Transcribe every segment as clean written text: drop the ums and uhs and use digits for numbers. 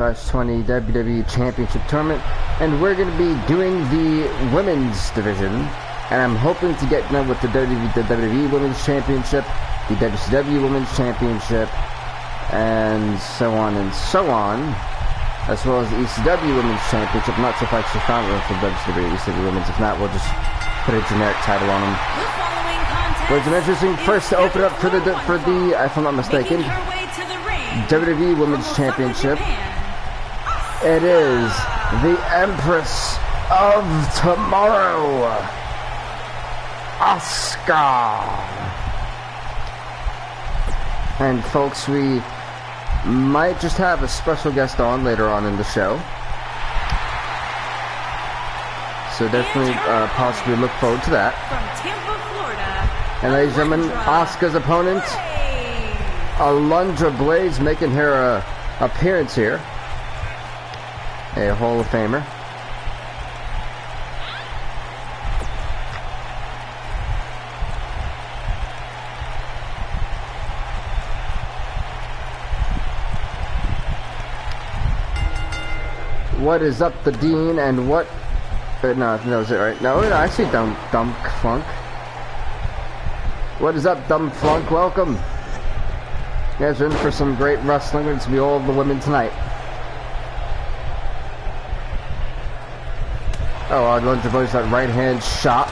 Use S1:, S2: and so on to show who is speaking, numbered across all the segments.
S1: 20 WWE Championship Tournament, and we're going to be doing the women's division, and I'm hoping to get done with the WWE Women's Championship, the WCW Women's Championship, and so on, as well as the ECW Women's Championship. I'm not sure if I actually found one for WCW ECW Women's. If not, we'll just put a generic title on them. But it's an interesting first to open up for the if I'm not mistaken, WWE Women's Championship. It is the Empress of Tomorrow, Asuka. And folks, we might just have a special guest on later on in the show. So definitely possibly look forward to that. And ladies and gentlemen, Asuka's opponent, Alundra Blaze, making her appearance here. A Hall of Famer. What is up, the Dean, and what... no, is it right? No, I see Dumb Flunk. What is up, Dumb Flunk? Welcome. You guys are in for some great wrestling. It's going to be all the women tonight. Oh, Alundra Blaze, that right hand shot.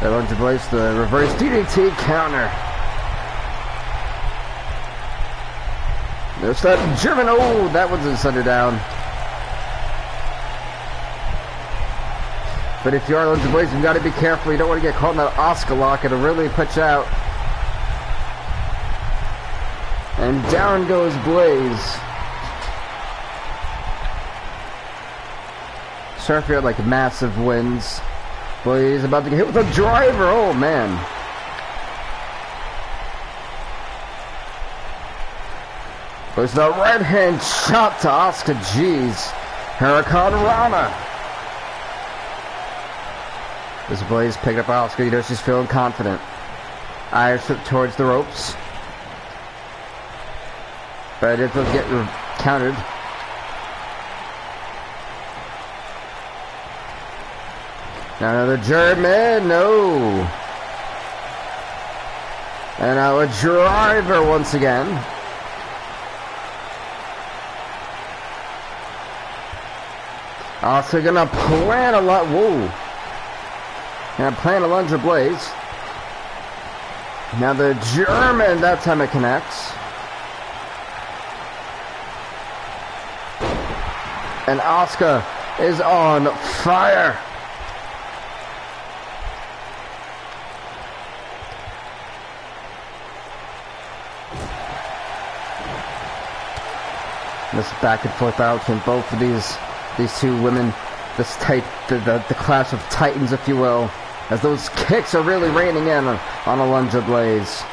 S1: Alundra Blaze, the reverse DDT counter. There's that German. Oh, that one's inside down. But if you are Alundra Blaze, you got to be careful. You don't want to get caught in that Asuka lock. It'll really put you out. And down goes Blaze. Sorry if you had like massive wins. Blaze about to get hit with a driver. Oh man. There's the right hand shot to Asuka. Jeez. Hurricane Rana. This Blaze picked up Asuka. You know she's feeling confident. Irish whip towards the ropes. But it will get countered. Now another German, no. And now a driver once again. Also gonna plant a lot. Whoa. Gonna plant Alundra Blaze. Now the German, that time it connects. And Asuka is on fire. This back and forth out between both of these two women. This the clash of titans, if you will, as those kicks are really raining in on Alundra Blaze.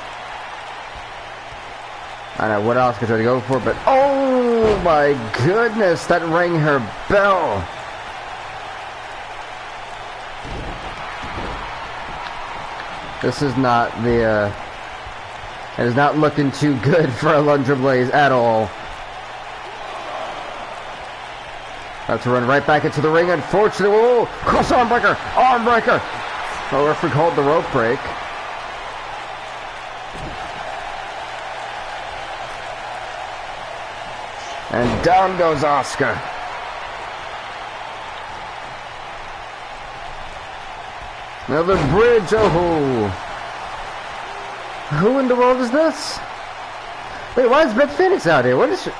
S1: I don't know what Asuka tried to go for, but oh my goodness, that rang her bell. This is not the, it is not looking too good for Alundra Blaze at all. About to run right back into the ring, unfortunately. Whoa, cross arm breaker, arm breaker. Oh, referee called the rope break. And down goes Asuka. Another bridge. Oh, who in the world is this? Wait, why is Beth Phoenix out here? What is she?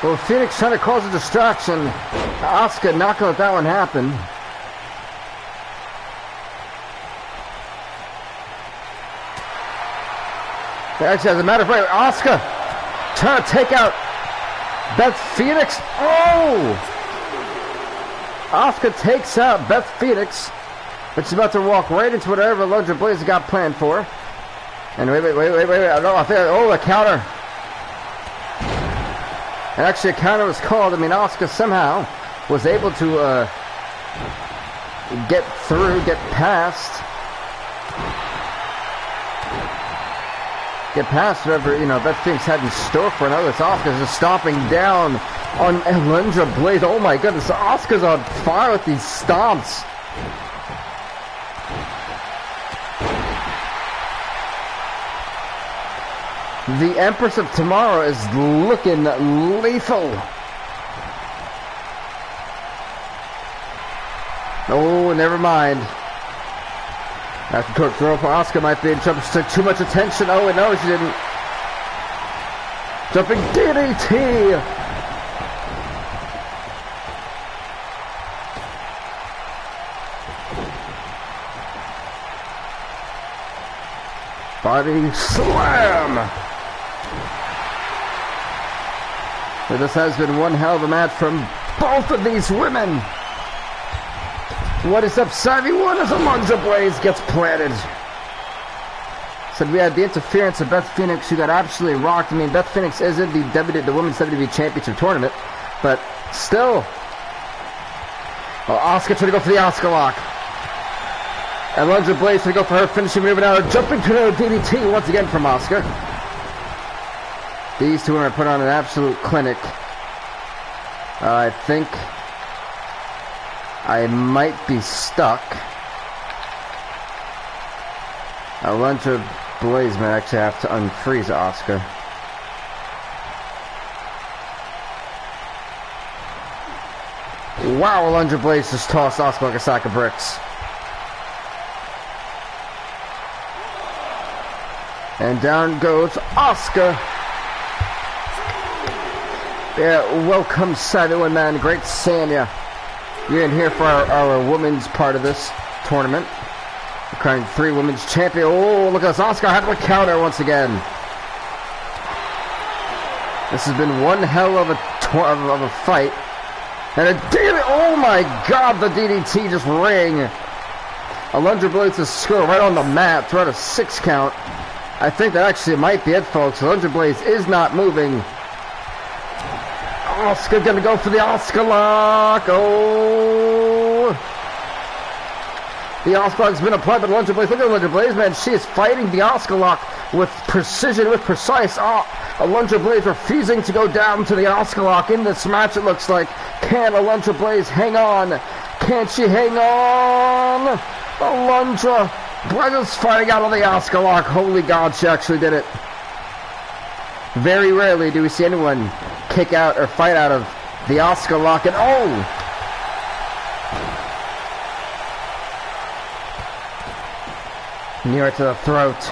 S1: Well, Phoenix trying to cause a distraction. Asuka not gonna let that one happen. Actually, as a matter of fact, Asuka trying to take out Beth Phoenix. Oh! Asuka takes out Beth Phoenix, but she's about to walk right into whatever Alundra Blaze got planned for. And wait. I don't know. I think, oh, a counter. And actually a counter was called. I mean, Asuka somehow was able to get through, get past whatever, you know, Beth Phoenix had in store for another. Asuka's just stomping down on Alundra Blaze. Oh my goodness, Asuka's on fire with these stomps. The Empress of Tomorrow is looking lethal. Oh, never mind. After Torque throw for Asuka might be in trouble. She took too much attention. Oh, no, she didn't. Jumping DDT. Body slam. So this has been one hell of a match from both of these women. What is up, Savvy One, as Alundra Blaze gets planted. Said we had the interference of Beth Phoenix, who got absolutely rocked. I mean, Beth Phoenix is in the Women's WWE Championship Tournament, but still. Oh, Asuka trying to go for the Asuka lock. Alundra Blaze trying to go for her finishing move now. Jumping to the DDT once again from Asuka. These two are put on an absolute clinic. I think I might be stuck. Alundra Blaze might actually have to unfreeze Asuka. Wow, Alundra Blaze just tossed Asuka like a sack of bricks. And down goes Asuka. Yeah, welcome, Savvy One Man. Great seeing ya. You're in here for our women's part of this tournament. We're crowned 3 women's champion. Oh, look at this. Asuka had to counter once again. This has been one hell of a fight. And a DDT. Oh my god, the DDT just rang. Alundra Blaze is scored right on the mat. Throw out a 6 count. I think that actually might be it, folks. Alundra Blaze is not moving. Asuka gonna go for the Asuka lock. Oh, the Asuka lock's been applied by Alundra Blaze. Look at Alundra Blaze, man. She is fighting the Asuka lock with precision, with precise. Alundra Blaze refusing to go down to the Asuka lock in this match. It looks like. Can Alundra Blaze hang on? Can she hang on? Alundra Blaze is fighting out of the Asuka lock. Holy God, she actually did it. Very rarely do we see anyone kick out or fight out of the Asuka lock, and oh! Near to the throat.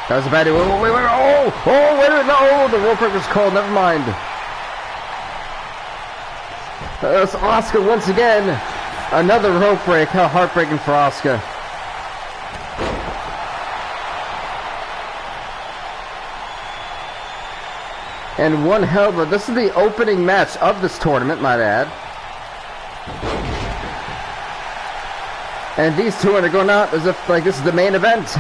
S1: That was a bad. Wait, oh, wait a minute, no, the rope break was called, never mind. That's Asuka once again. Another rope break. How heartbreaking for Asuka. And one hell of a... This is the opening match of this tournament, might I add. And these two are going out as if like this is the main event.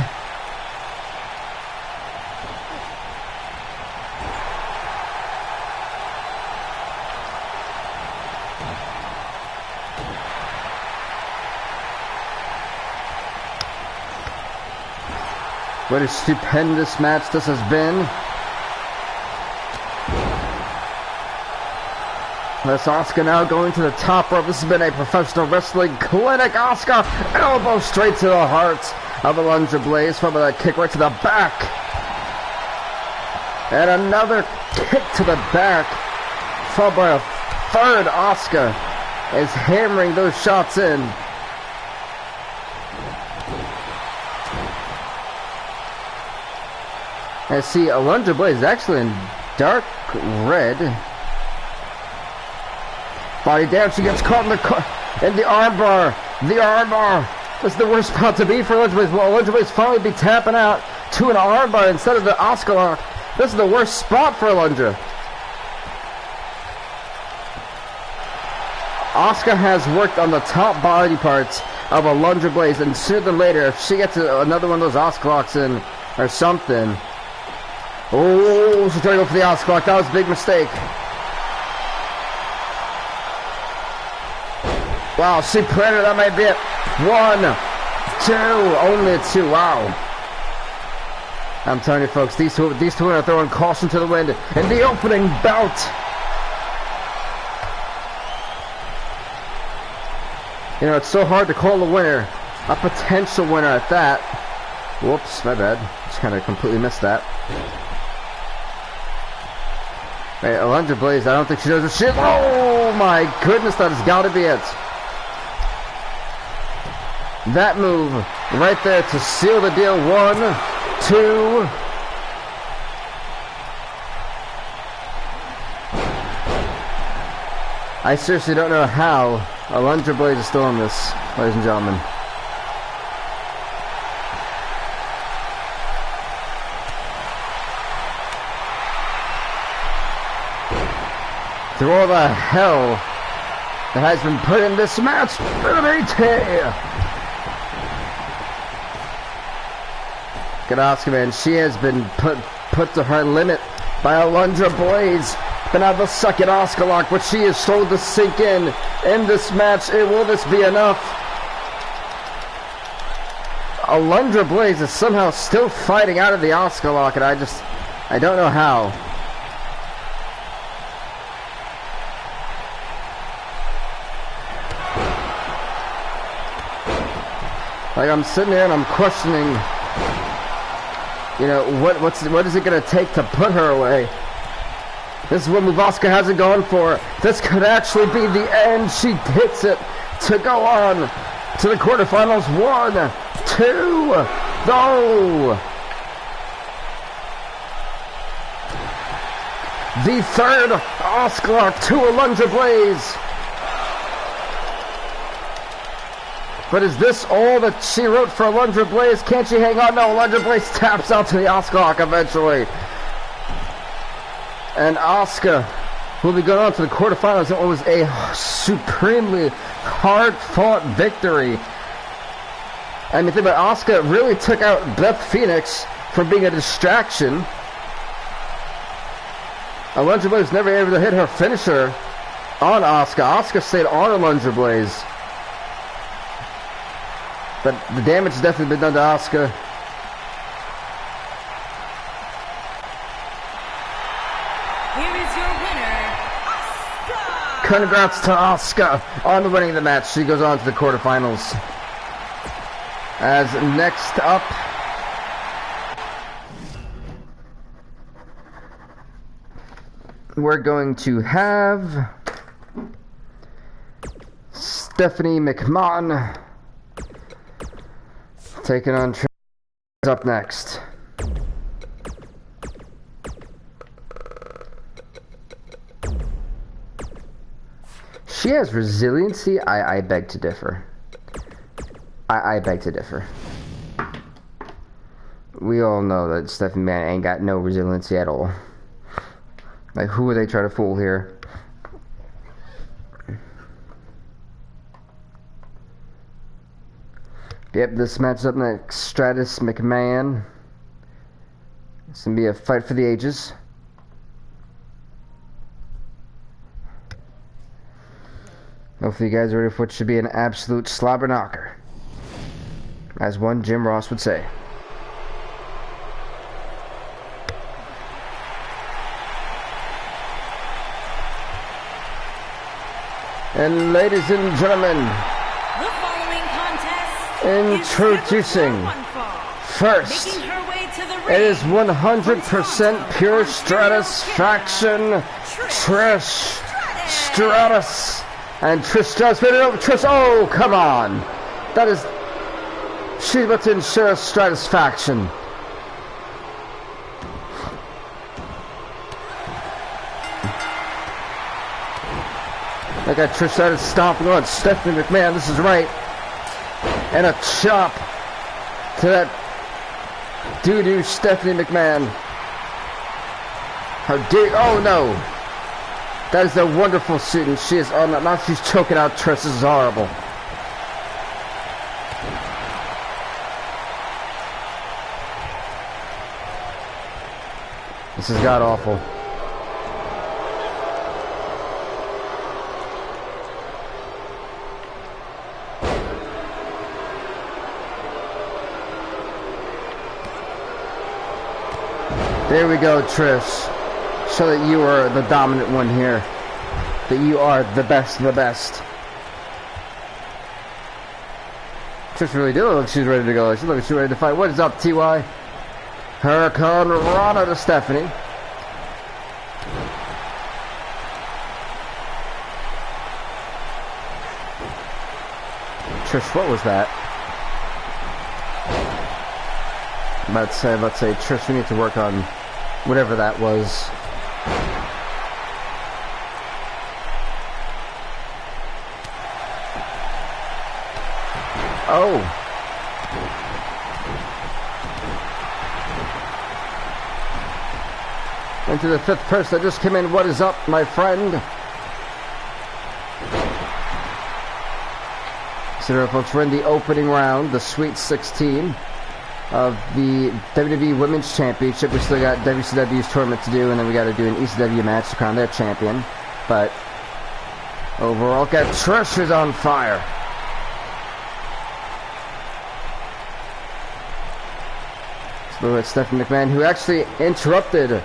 S1: What a stupendous match this has been. This Asuka now going to the top rope. This has been a professional wrestling clinic. Asuka, elbow straight to the heart of Alundra Blaze. Followed by that kick right to the back. And another kick to the back. Followed by a third. Asuka is hammering those shots in. I see Alundra Blaze is actually in dark red. Body down, she gets caught in the armbar. The armbar. That's the worst spot to be for Alundra Blaze. Well, Alundra Blaze finally be tapping out to an armbar instead of the Asuka lock. This is the worst spot for Alundra. Asuka has worked on the top body parts of Alundra Blaze, and sooner than later, if she gets another one of those Asuka locks in or something. Oh, she's trying to go for the Asuka lock. That was a big mistake. Wow, she planted. That might be it. 1, 2, only a 2. Wow. I'm telling you, folks, these two are throwing caution to the wind in the opening bout. You know, it's so hard to call a winner, a potential winner at that. Whoops, my bad. Just kind of completely missed that. Hey, Alundra Blaze, I don't think she knows what she is. Oh my goodness, that has got to be it. That move right there to seal the deal. 1, 2. I seriously don't know how Alundra Blaze is still in this, ladies and gentlemen. Through all the hell that has been put in this match, good Asuka, man. She has been put to her limit by Alundra Blaze. But now the second Asuka lock, which she is told to sink in this match. Will this be enough? Alundra Blaze is somehow still fighting out of the Asuka lock, and I don't know how. Like, I'm sitting there and I'm questioning, you know, what is it going to take to put her away? This is what move Asuka hasn't gone for. This could actually be the end. She hits it to go on to the quarterfinals. 1, 2, go! The third Asuka lock to Alundra Blaze. But is this all that she wrote for Alundra Blaze? Can't she hang on? No, Alundra Blaze taps out to the Asuka lock eventually. And Asuka will be going on to the quarterfinals. It was a supremely hard-fought victory. I mean, think about it, Asuka really took out Beth Phoenix from being a distraction. Alundra Blaze never able to hit her finisher on Asuka. Asuka stayed on Alundra Blaze. But the damage has definitely been done to Asuka.
S2: Here is your winner, Asuka!
S1: Congrats to Asuka on winning the match. She goes on to the quarterfinals. As next up, we're going to have Stephanie McMahon taking on up next. She has resiliency. I beg to differ. I beg to differ. We all know that Stephanie McMahon ain't got no resiliency at all. Like, who are they trying to fool here? Yep, this match up next. Stratus McMahon. It's gonna be a fight for the ages. Hopefully you guys are ready for what should be an absolute slobber knocker, as one Jim Ross would say. And ladies and gentlemen,
S2: the following contest
S1: introducing first, it is 100% pure Stratus faction, Trish Stratus. And Trish Stratus made it over. Trish, oh, come on. That is, she's about to ensure a Stratus faction. I got Trish Stratus stomping on Stephanie McMahon. This is right. And a chop to that doo-doo Stephanie McMahon. How dare, oh no. That is a wonderful suit, and she is, oh no, now she's choking out Trish. This is horrible. This is god-awful. There we go, Trish. Show that you are the dominant one here. That you are the best of the best. Trish really do look like she's ready to go. She looks like she's ready to fight. What is up, T.Y.? Hurricane Rana to Stephanie. Trish, what was that? Let's say, Trish, we need to work on whatever that was. Oh. Into the fifth person that just came in. What is up, my friend? So, folks, we're in the opening round, the Sweet 16 of the WWE Women's Championship. We still got WCW's tournament to do, and then we got to do an ECW match to crown their champion. But overall, got Trish is on fire. So look at Stephanie McMahon, who actually interrupted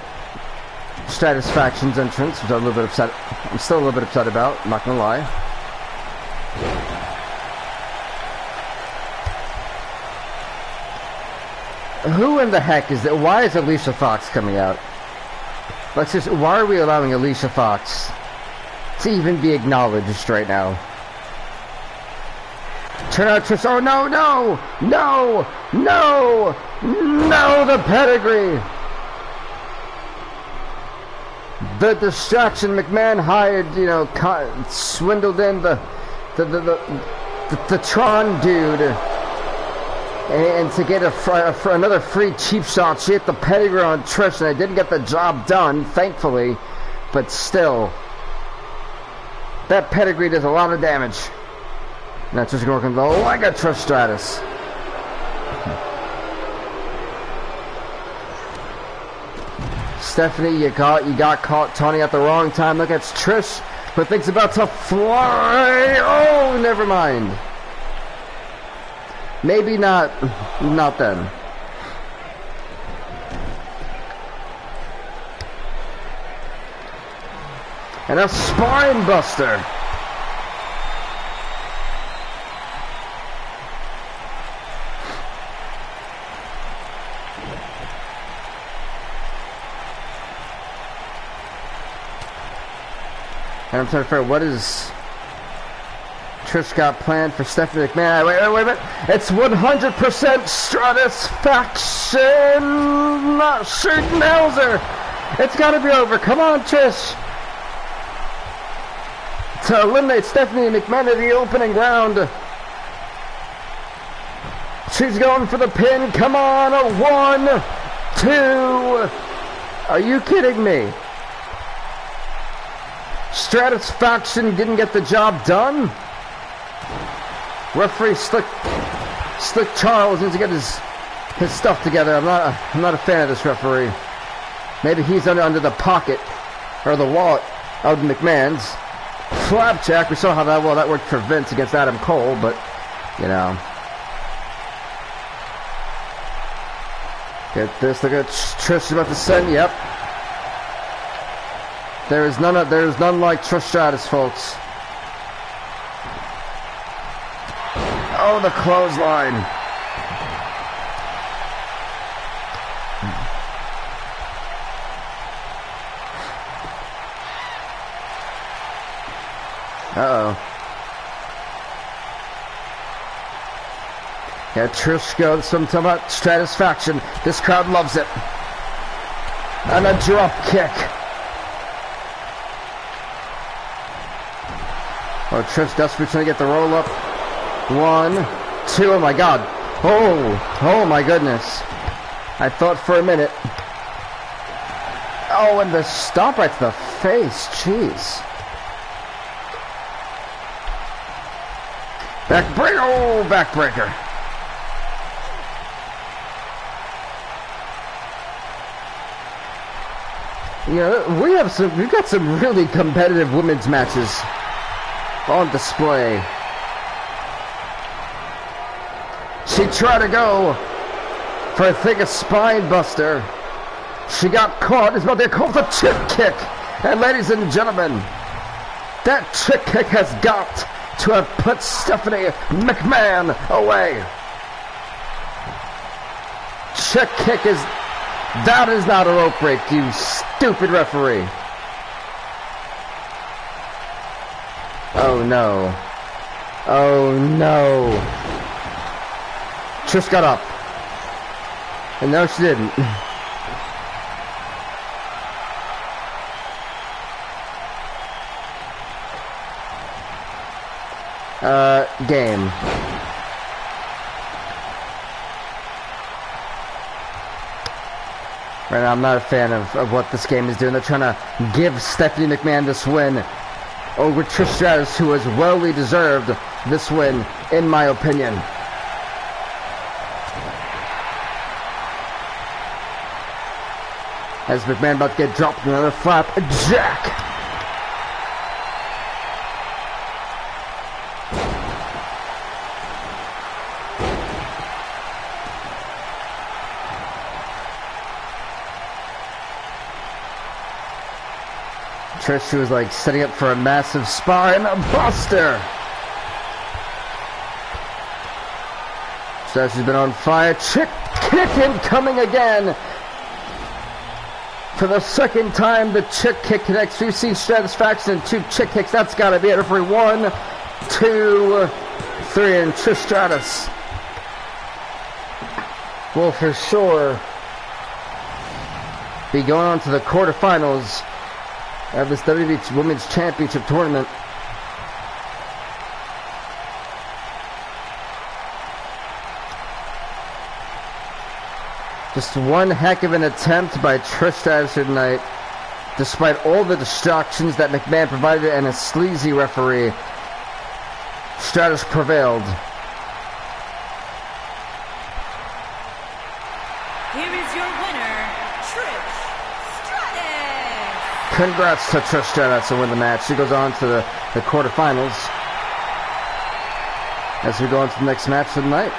S1: Stratusfaction's entrance, which I'm a little bit upset. I'm still a little bit upset about. I'm not gonna lie. Who in the heck is that? Why is Alicia Fox coming out? Let's just. Why are we allowing Alicia Fox to even be acknowledged right now? Turn out Trish. Oh no, no, no, no, no! The pedigree. The distraction McMahon hired, you know, swindled in the Tron dude. And to get another free cheap shot, she hit the pedigree on Trish, and I didn't get the job done, thankfully. But still, that pedigree does a lot of damage. Now Trish going to work on the leg of Trish Stratus. Stephanie, you got caught taunting at the wrong time. Look at Trish, but things about to fly. Oh, never mind. Maybe not then. And a spine buster. And I'm trying to figure out what is Trish got planned for Stephanie McMahon. Wait a minute. It's 100% Stratusfaction. Not shooting Hauser. It's got to be over. Come on, Trish. To eliminate Stephanie McMahon in the opening round. She's going for the pin. Come on. A 1, 2. Are you kidding me? Stratusfaction didn't get the job done. Referee Slick Charles needs to get his stuff together. I'm not a fan of this referee. Maybe he's under the pocket or the wallet of McMahon's. Flapjack. We saw how that worked for Vince against Adam Cole, but you know. Get this. Look at Trish about to send. Yep. There is none like Trish Stratus, folks. Oh, the clothesline. Uh-oh. Yeah, Trish goes from talking about Stratusfaction. This crowd loves it. And a drop kick. Oh, Trish desperately trying to get the roll up. 1, 2, oh my god. Oh my goodness. I thought for a minute. Oh, and the stomp right to the face. Jeez. Backbreaker. Oh, backbreaker. Yeah, we've got some really competitive women's matches on display. She tried to go for, I think, a spine buster. She got caught. It's about to call the chick kick. And ladies and gentlemen, that chick kick has got to have put Stephanie McMahon away. Chick kick is... That is not a rope break, you stupid referee. Oh no. Oh no. Trish got up. And no, she didn't. Game. Right now, I'm not a fan of what this game is doing. They're trying to give Stephanie McMahon this win over Trish Stratus, who has wellly deserved this win, in my opinion. As McMahon about to get dropped, another flap jack. Trish was like setting up for a massive spine buster. So she's been on fire. Chick kick incoming again. For the second time, the chick kick connects. We've seen Satisfaction and 2 chick kicks. That's got to be it. Referee 1, 2, 3, and Trish Stratus will for sure be going on to the quarterfinals of this WWE Women's Championship Tournament. Just one heck of an attempt by Trish Stratus tonight, despite all the distractions that McMahon provided and a sleazy referee. Stratus prevailed.
S2: Here is your winner, Trish Stratus.
S1: Congrats to Trish Stratus to win the match. She goes on to the quarterfinals as we go on to the next match of the night.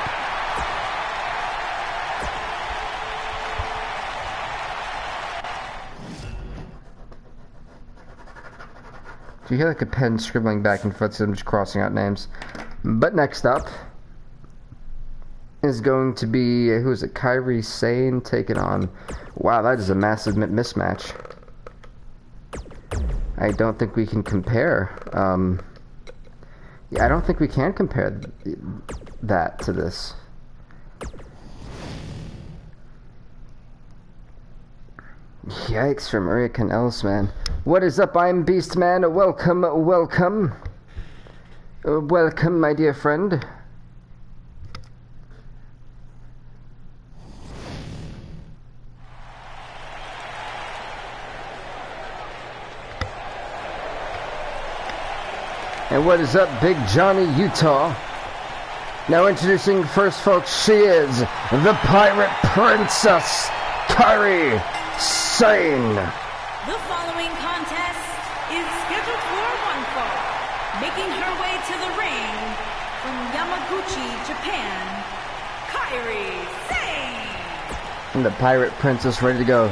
S1: You hear like a pen scribbling back and forth, so I'm just crossing out names. But next up is going to be, who is it? Kairi Sane taking on... Wow, that is a massive mismatch. I don't think we can compare. Yeah, I don't think we can compare that to this. Yikes for Maria Kanellis, man. What is up? I'm Beastman. Welcome, welcome. Welcome, my dear friend. And what is up, Big Johnny Utah? Now introducing first, folks, she is the Pirate Princess, Kairi Sane.
S2: The following contest is scheduled for one fall. Making her way to the ring from Yamaguchi, Japan, Kairi Sane.
S1: And the Pirate Princess ready to go.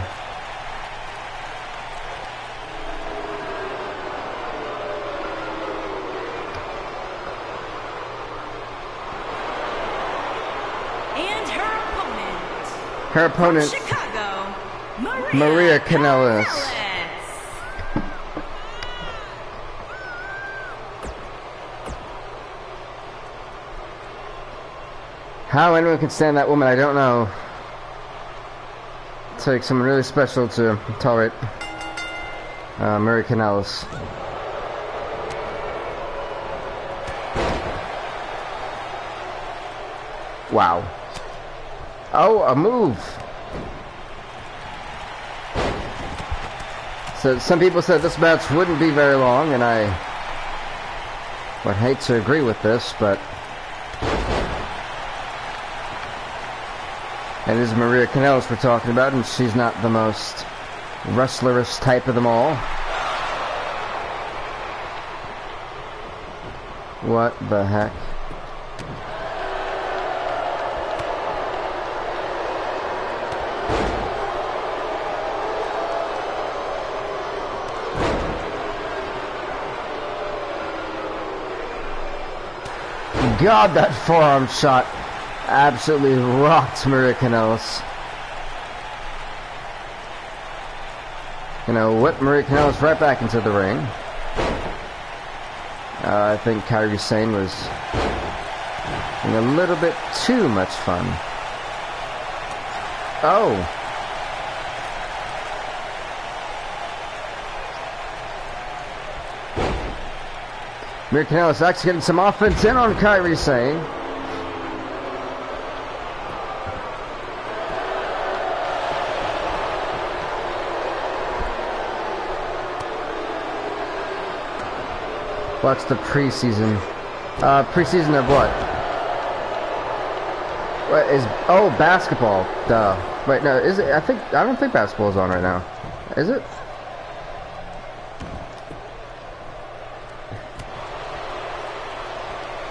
S1: Her opponent,
S2: from Chicago,
S1: Maria Kanellis. How anyone can stand that woman, I don't know. It takes someone really special to tolerate Maria Kanellis. Wow. Oh, a move. So some people said this match wouldn't be very long, and I would hate to agree with this, but it is Maria Kanellis we're talking about, and she's not the most wrestlerish type of them all. What the heck? God, that forearm shot absolutely rocked Maria Kanellis. You know, whipped Maria Kanellis right back into the ring. I think Kairi Sane was having a little bit too much fun. Oh. Maria Kanellis actually getting some offense in on Kairi Sane. What's the preseason? Preseason of what? What is? Oh, basketball. Duh. Wait, no. Is it? I don't think basketball is on right now. Is it?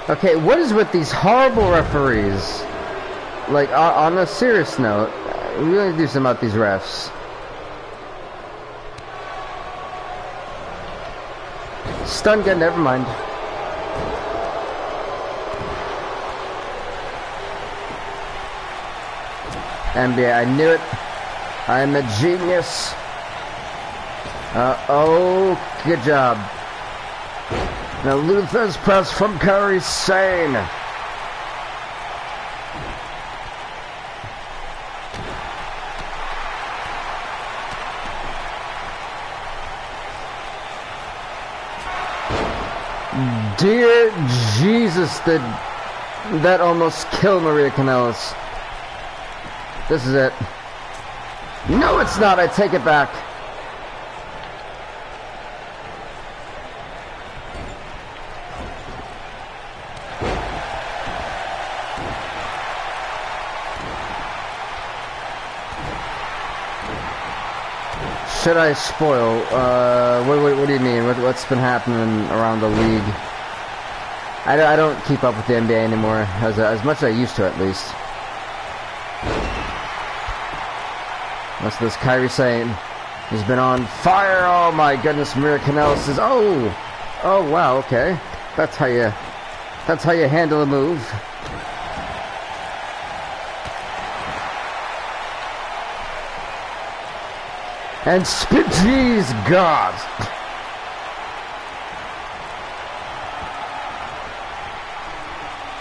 S1: Okay, what is with these horrible referees? Like, on a serious note, we really need to do something about these refs. Stun gun, never mind. NBA, I knew it. I'm a genius. Oh, good job. Now Luther's press from Kairi Sane. Dear Jesus, did that almost kill Maria Kanellis. This is it. No, it's not. I take it back. Should I spoil? What do you mean? What's been happening around the league? I don't keep up with the NBA anymore, as much as I used to, at least. What's this Kairi Sane? He's been on fire. Oh my goodness, Maria Kanellis is. Oh wow. Okay, that's how you handle a move. And spit, jeez, God.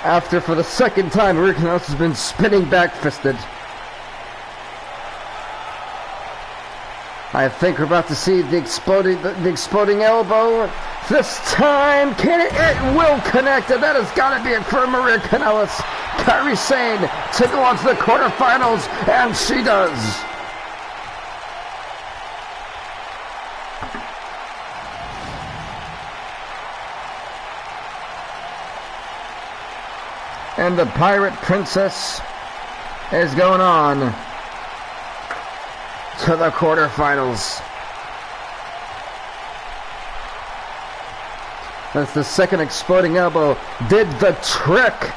S1: After, for the second time, Maria Kanellis has been spinning back-fisted. I think we're about to see the exploding elbow. This time, can it? It will connect, and that has got to be it for Maria Kanellis. Kairi Sane to go on to the quarterfinals, and she does. And the Pirate Princess is going on to the quarterfinals. That's the second exploding elbow. Did the trick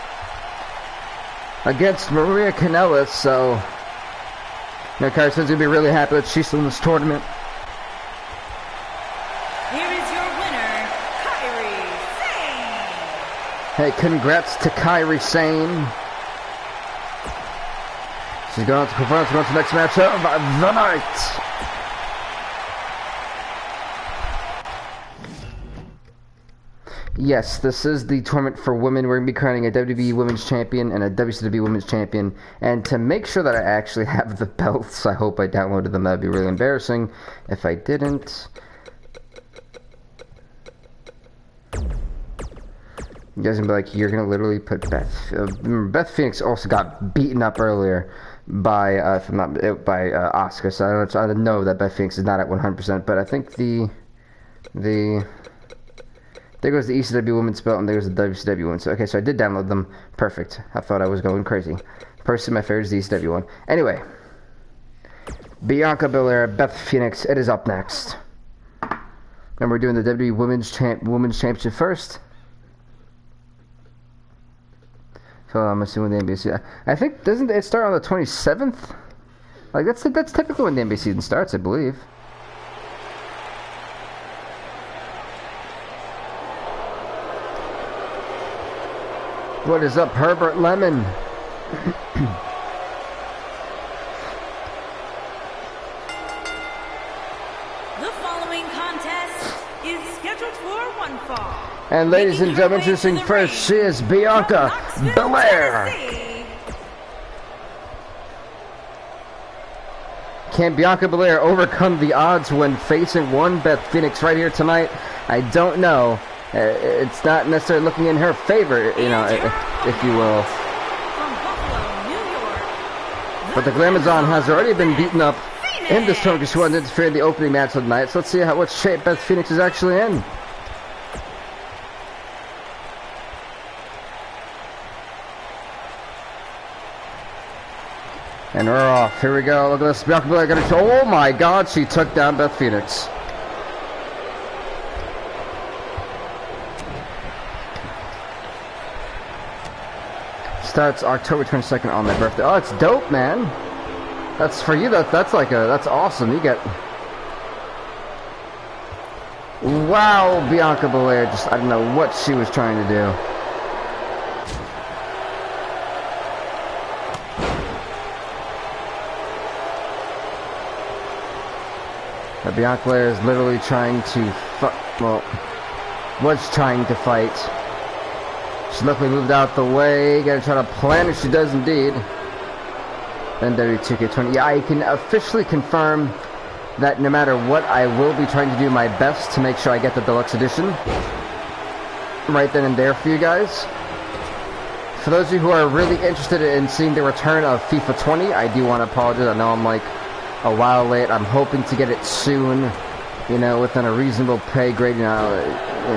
S1: against Maria Kanellis, so Kairi Sane's going to be really happy that she's still in this tournament. Hey, congrats to Kairi Sane. She's going to confirm to go to the next match of the night. Yes, this is the tournament for women. We're going to be crowning a WWE Women's Champion and a WCW Women's Champion. And to make sure that I actually have the belts, I hope I downloaded them. That would be really embarrassing if I didn't. You guys are going to be like, you're going to literally put Beth... Beth Phoenix also got beaten up earlier. by if I'm not by Asuka. So I don't know that Beth Phoenix is not at 100%, but I think the there goes the ECW Women's Belt and there's the WCW Women's. Okay, so I did download them. Perfect. I thought I was going crazy. Personally, my favorite is the ECW one. Anyway, Bianca Belair, Beth Phoenix. It is up next. And we're doing the WWE Women's Championship first. So I'm assuming the NBA season. I think doesn't it start on the 27th? Like that's typically when the NBA season starts, I believe. What is up, Herbert Lemon? And ladies and gentlemen, introducing first, she is Bianca Belair. Can Bianca Belair overcome the odds when facing one Beth Phoenix right here tonight? I don't know. It's not necessarily looking in her favor, you know, if you will. But the Glamazon has already been beaten up in this tournament because she wanted to interfere in the opening match of the night. So let's see what shape Beth Phoenix is actually in. And we're off. Here we go. Look at this. Bianca Belair gonna show. Oh my God! She took down Beth Phoenix. Starts October 22nd on my birthday. Oh, it's dope, man. That's for you. That's awesome. You get. Wow, Bianca Belair. I don't know what she was trying to do. Bianca Belair is literally trying to was trying to fight. She luckily moved out the way. Gotta try to plan if she does indeed. Then WWE 2K20. Yeah, I can officially confirm that no matter what, I will be trying to do my best to make sure I get the deluxe edition right then and there for you guys. For those of you who are really interested in seeing the return of FIFA 20, I do want to apologize. I know I'm like a while late. I'm hoping to get it soon, you know, within a reasonable pay grade. You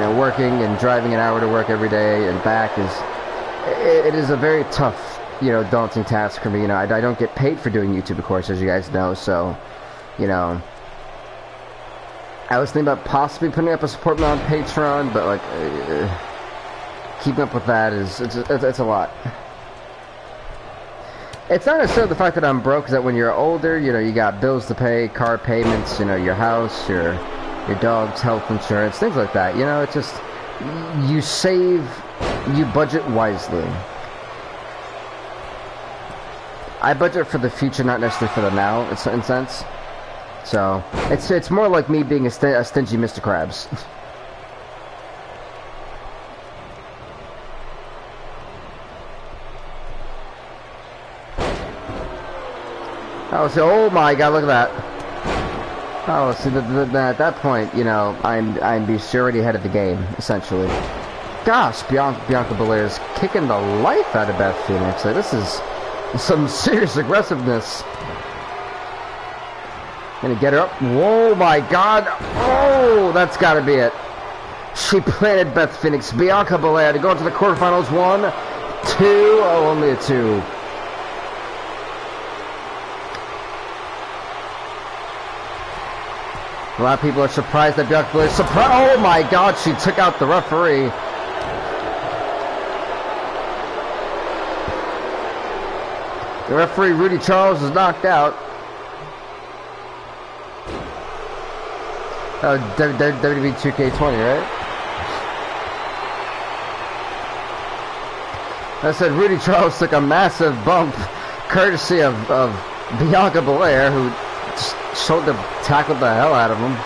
S1: know, working and driving an hour to work every day and back it is a very tough, you know, daunting task for me. You know, I don't get paid for doing YouTube, of course, as you guys know. So, you know, I was thinking about possibly putting up a support me on Patreon, but like keeping up with that it's a lot. It's not necessarily the fact that I'm broke, is that when you're older, you know, you got bills to pay, car payments, you know, your house, your dog's health insurance, things like that. You know, it's just, you save, you budget wisely. I budget for the future, not necessarily for the now, in a sense. So, it's more like me being a stingy Mr. Krabs. Oh, so, oh my God, look at that. Oh, so at that point, you know, I'm already ahead of the game, essentially. Gosh, Bianca Belair is kicking the life out of Beth Phoenix. Like, this is some serious aggressiveness. Gonna get her up. Whoa, my God. Oh, that's gotta be it. She planted Beth Phoenix. Bianca Belair to go into the quarterfinals. 1, 2. Oh, only a 2. A lot of people are surprised that Bianca Belair oh my God, she took out the referee. The referee, Rudy Charles, is knocked out. Oh, WWE 2K20, right? I said Rudy Charles took a massive bump, courtesy of Bianca Belair, who showed the tackled the hell out of him.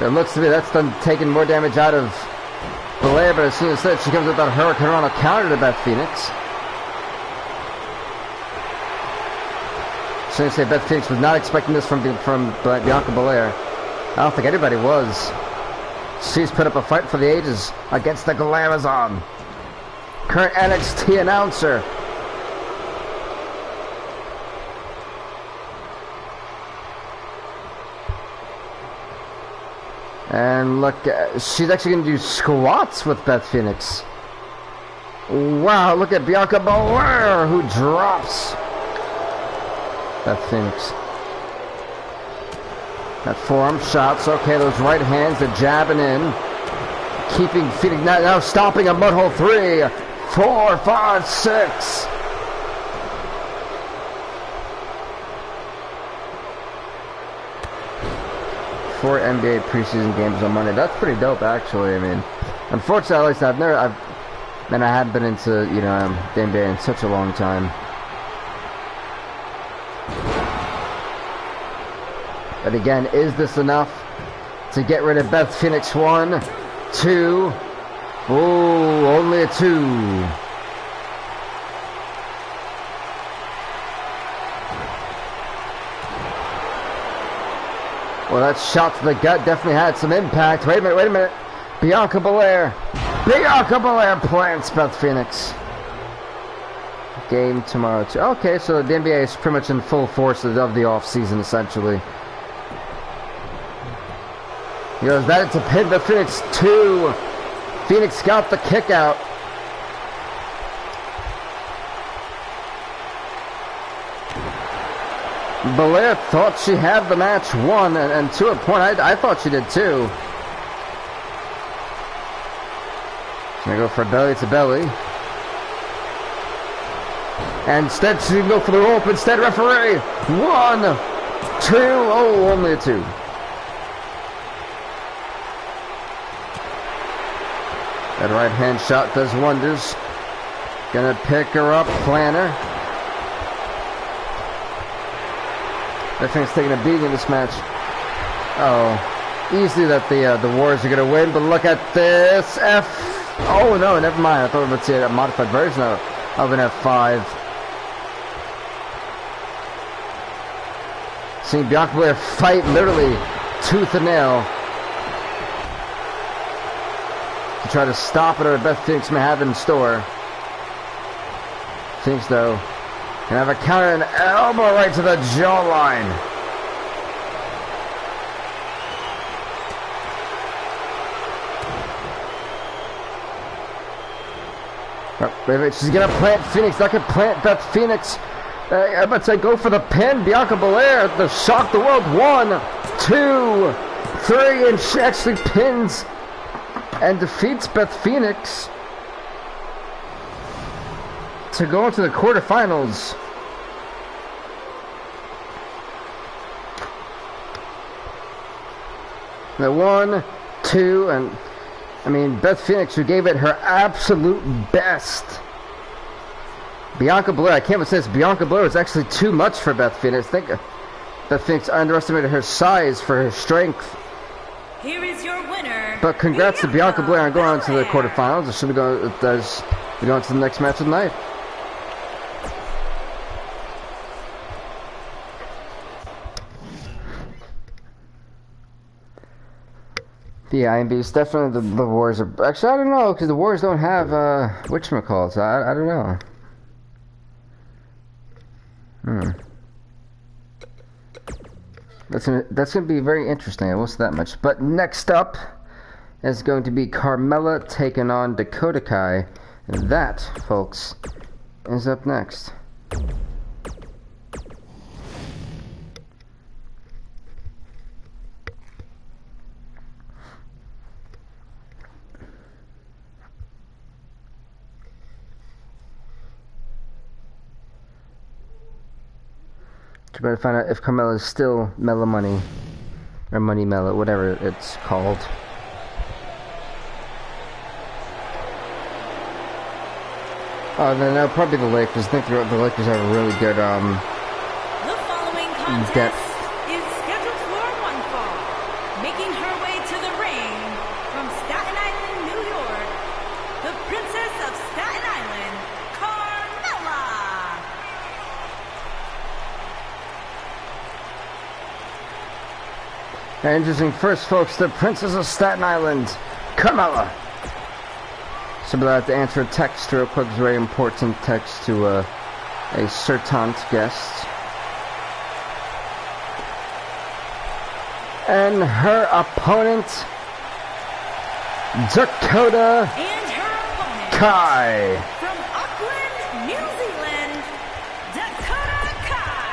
S1: It looks to me that's done taking more damage out of Belair, but as soon as that, she comes with that Hurricane Rana counter to Beth Phoenix. So I say Beth Phoenix was not expecting this from Bianca Belair. I don't think anybody was. She's put up a fight for the ages against the Glamazon. current NXT announcer. And look, she's actually going to do squats with Beth Phoenix. Wow, look at Bianca Belair, who drops Beth Phoenix. That forearm shots, okay, those right hands, the jabbing in. Keeping Phoenix, now stopping a mudhole 3, 4, 5, 6. Four NBA preseason games on Monday. That's pretty dope, actually. I mean, unfortunately, at least I haven't been into, the NBA in such a long time. But again, is this enough to get rid of Beth Phoenix? 1, 2. Ooh, only a 2. Well, that shot to the gut definitely had some impact. Wait a minute. Bianca Belair plants Beth Phoenix. Game tomorrow too. Okay, so the NBA is pretty much in full force of the off-season, essentially. He goes, that to pin the Phoenix 2. Phoenix got the kick out. Belair thought she had the match won, and to a point, I thought she did too. She's gonna go for belly to belly. And instead, she's gonna go for the rope instead, referee. 1, 2, oh, only a 2. That right hand shot does wonders. Gonna pick her up, plant her. That thing's taking a beating in this match. Oh, easily that the Warriors are gonna win, but look at this Oh no, never mind. I thought we were going to see a modified version of an F5. Seeing Bianca Belair fight literally tooth and nail to try to stop whatever Beth Phoenix may have in store. Phoenix, though, can have a counter and elbow right to the jawline. Wait, she's gonna plant Phoenix. Not gonna plant Beth Phoenix. I'm about to say go for the pin. Bianca Belair, the shock the world. 1, 2, 3, and she actually pins and defeats Beth Phoenix to go into the quarterfinals. The 1, 2, and I mean Beth Phoenix, who gave it her absolute best. Bianca Belair, I can't say this. Bianca Belair was actually too much for Beth Phoenix. I think Beth Phoenix underestimated her size for her strength.
S2: Here is your winner.
S1: But congrats to Bianca Belair on going on to the quarterfinals. It should be going to the next match of the night. Yeah, IMB's definitely the Warriors are. Actually, I don't know, because the Warriors don't have whatchamacallit. I don't know. That's gonna be very interesting. I will say that much. But next up is going to be Carmella taking on Dakota Kai. And that, folks, is up next. Try to find out if Carmella is still Mella Money, or Money Mella, whatever it's called. Oh, then that'll probably be the Lakers. I think the Lakers have a really good
S2: The following contest
S1: depth.
S2: is scheduled for one fall. Making her way to the ring from Staten Island, New York, the Princess of Staten Island, Carmella.
S1: Interesting first, folks, the Princess of Staten Island, Carmella. Somebody had to answer a text real quick. It's a very important text to a certain guest. And her opponent, Dakota
S2: And her opponent,
S1: Kai.
S2: from Auckland, New Zealand, Dakota Kai.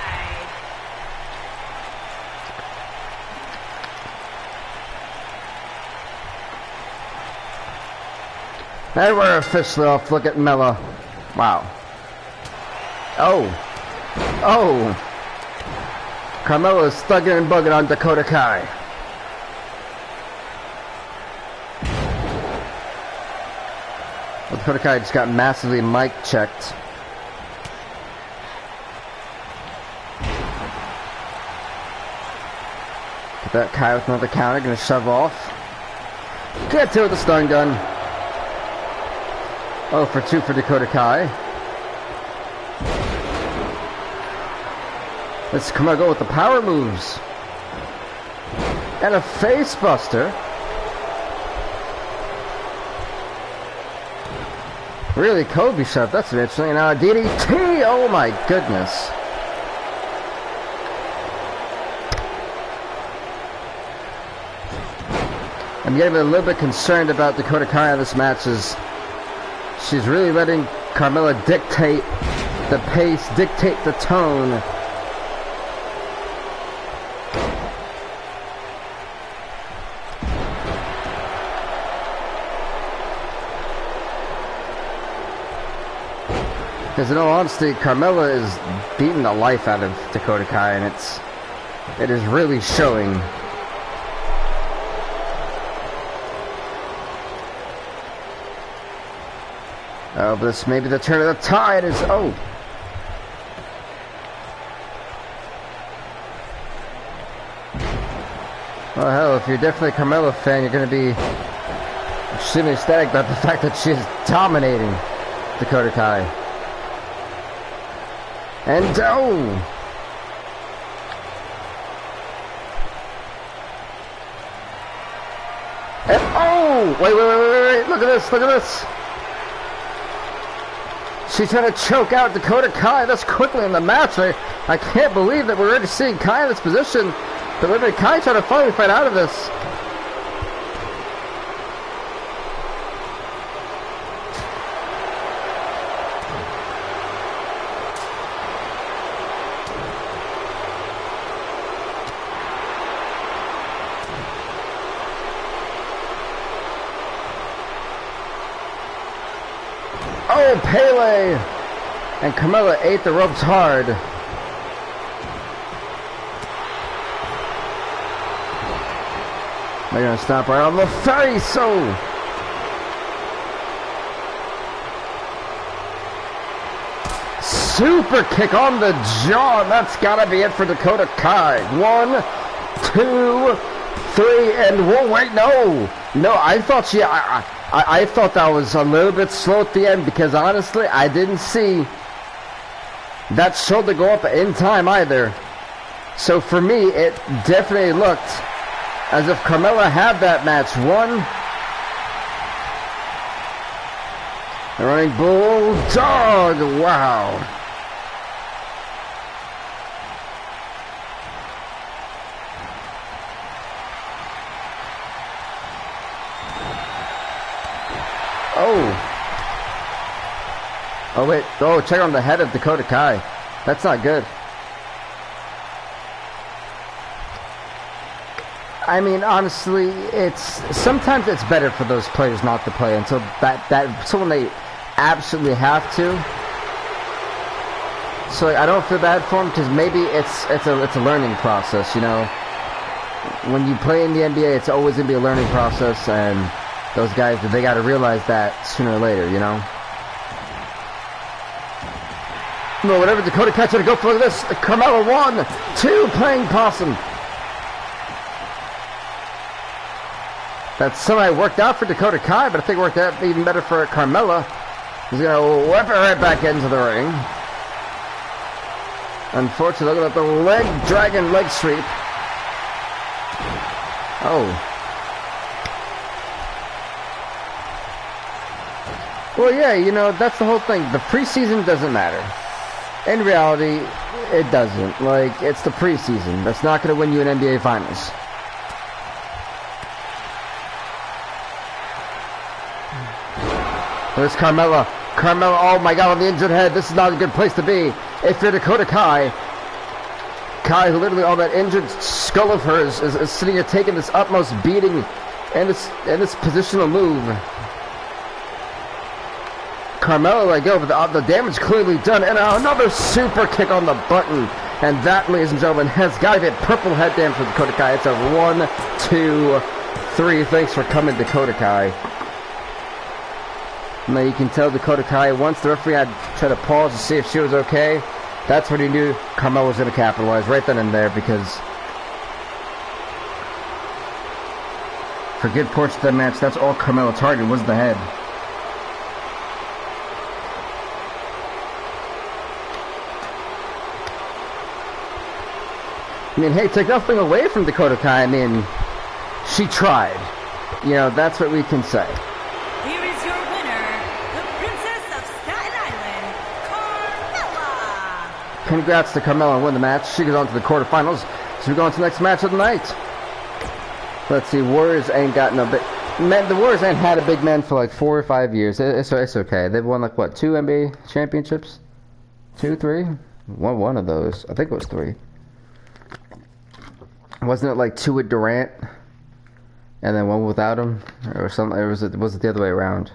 S1: And we're officially off. Look at Mella. Wow. Oh. Oh. Carmella is thugging and bugging on Dakota Kai. Well, Dakota Kai just got massively mic checked. Get that Kai with another counter. Gonna shove off. Get to it with the stun gun. 0 for 2 for Dakota Kai. Let's come on, go with the power moves. And a face buster. Really, Kobe shot. That's interesting. Now a DDT. Oh my goodness. I'm getting a little bit concerned about Dakota Kai in this match. She's really letting Carmella dictate the pace, dictate the tone. Because in all honesty, Carmella is beating the life out of Dakota Kai, and it is really showing. Oh, but this may be the turn of the tide. Is oh. Well, hell, if you're definitely a Carmella fan, you're going to be extremely ecstatic about the fact that she's dominating Dakota Kai. And oh! And oh! Wait, look at this, look at this! She's trying to choke out Dakota Kai this quickly in the match. I can't believe that we're already seeing Kai in this position. But literally Kai trying to finally fight out of this. Oh, Pele! And Carmella ate the ropes hard. They're gonna stop right on the face, so super kick on the jaw, and that's gotta be it for Dakota Kai. 1, 2, 3, and whoa, wait, no, I thought I thought that was a little bit slow at the end, because honestly, I didn't see that shoulder go up in time either. So for me, it definitely looked as if Carmella had that match won. The running bulldog, wow. Oh wait, oh, check on the head of Dakota Kai. That's not good. I mean, honestly, sometimes it's better for those players not to play until so when they absolutely have to. So I don't feel bad for them, because maybe it's a learning process, you know. When you play in the NBA, it's always gonna be a learning process, and those guys, they got to realize that sooner or later, you know. No, whatever Dakota Kai trying to go for this. Carmella 1, 2, playing possum. That somehow worked out for Dakota Kai, but I think it worked out even better for Carmella. He's going to whip it right back into the ring. Unfortunately, look at the dragon leg sweep. Oh. Well, yeah, you know, that's the whole thing. The preseason doesn't matter. In reality, it doesn't. Like, it's the preseason. That's not going to win you an NBA Finals. There's Carmella. Carmella, oh my god, on the injured head. This is not a good place to be. If you're Dakota Kai, Kai, who literally on that injured skull of hers is sitting here taking this utmost beating and this positional move. Carmella let go, but the damage clearly done, and another super kick on the button. And that, ladies and gentlemen, has got to be purple head damage for Dakota Kai. It's a 1, 2, 3. Thanks for coming, Dakota Kai. Now you can tell Dakota Kai, once the referee had tried to pause to see if she was okay, that's when he knew Carmella was going to capitalize right then and there, because for good portion of that match, that's all Carmella targeted was the head. I mean, hey, take nothing away from Dakota Kai. I mean, she tried. You know, that's what we can say.
S2: Here is your winner, the Princess of Staten Island, Carmella.
S1: Congrats to Carmella and win the match. She goes on to the quarterfinals. So we go on to the next match of the night. Let's see, Warriors ain't got no big... Man, the Warriors ain't had a big man for like 4 or 5 years. It's okay. They've won like, what, 2 NBA championships? 2, 3? One of those. I think it was 3. Wasn't it like 2 with Durant and then 1 without him, or something? Or was it the other way around?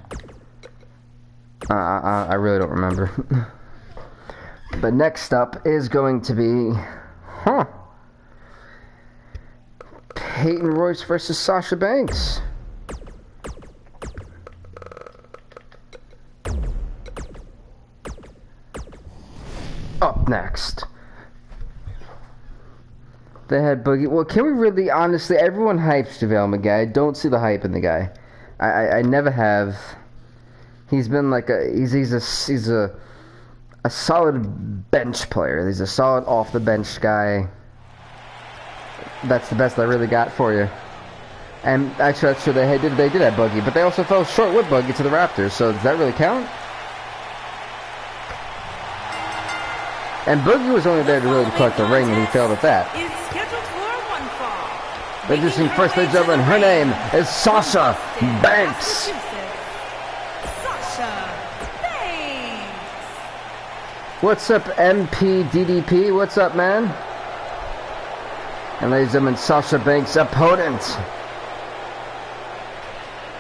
S1: I really don't remember. But next up is going to be, Peyton Royce versus Sasha Banks. Up next. They had Boogie. Well, can we really, honestly, everyone hypes JaVale McGee. I don't see the hype in the guy. I never have. He's been like he's a solid bench player. He's a solid off the bench guy. That's the best I really got for you. And actually, that's true. They did have Boogie, but they also fell short with Boogie to the Raptors. So does that really count? And Boogie was only there to really collect the ring, and he failed at that. Introducing first, ladies and gentlemen, her name is Sasha Banks.
S2: Sasha Banks.
S1: What's up, MPDDP? What's up, man? And ladies and gentlemen, Sasha Banks' opponent.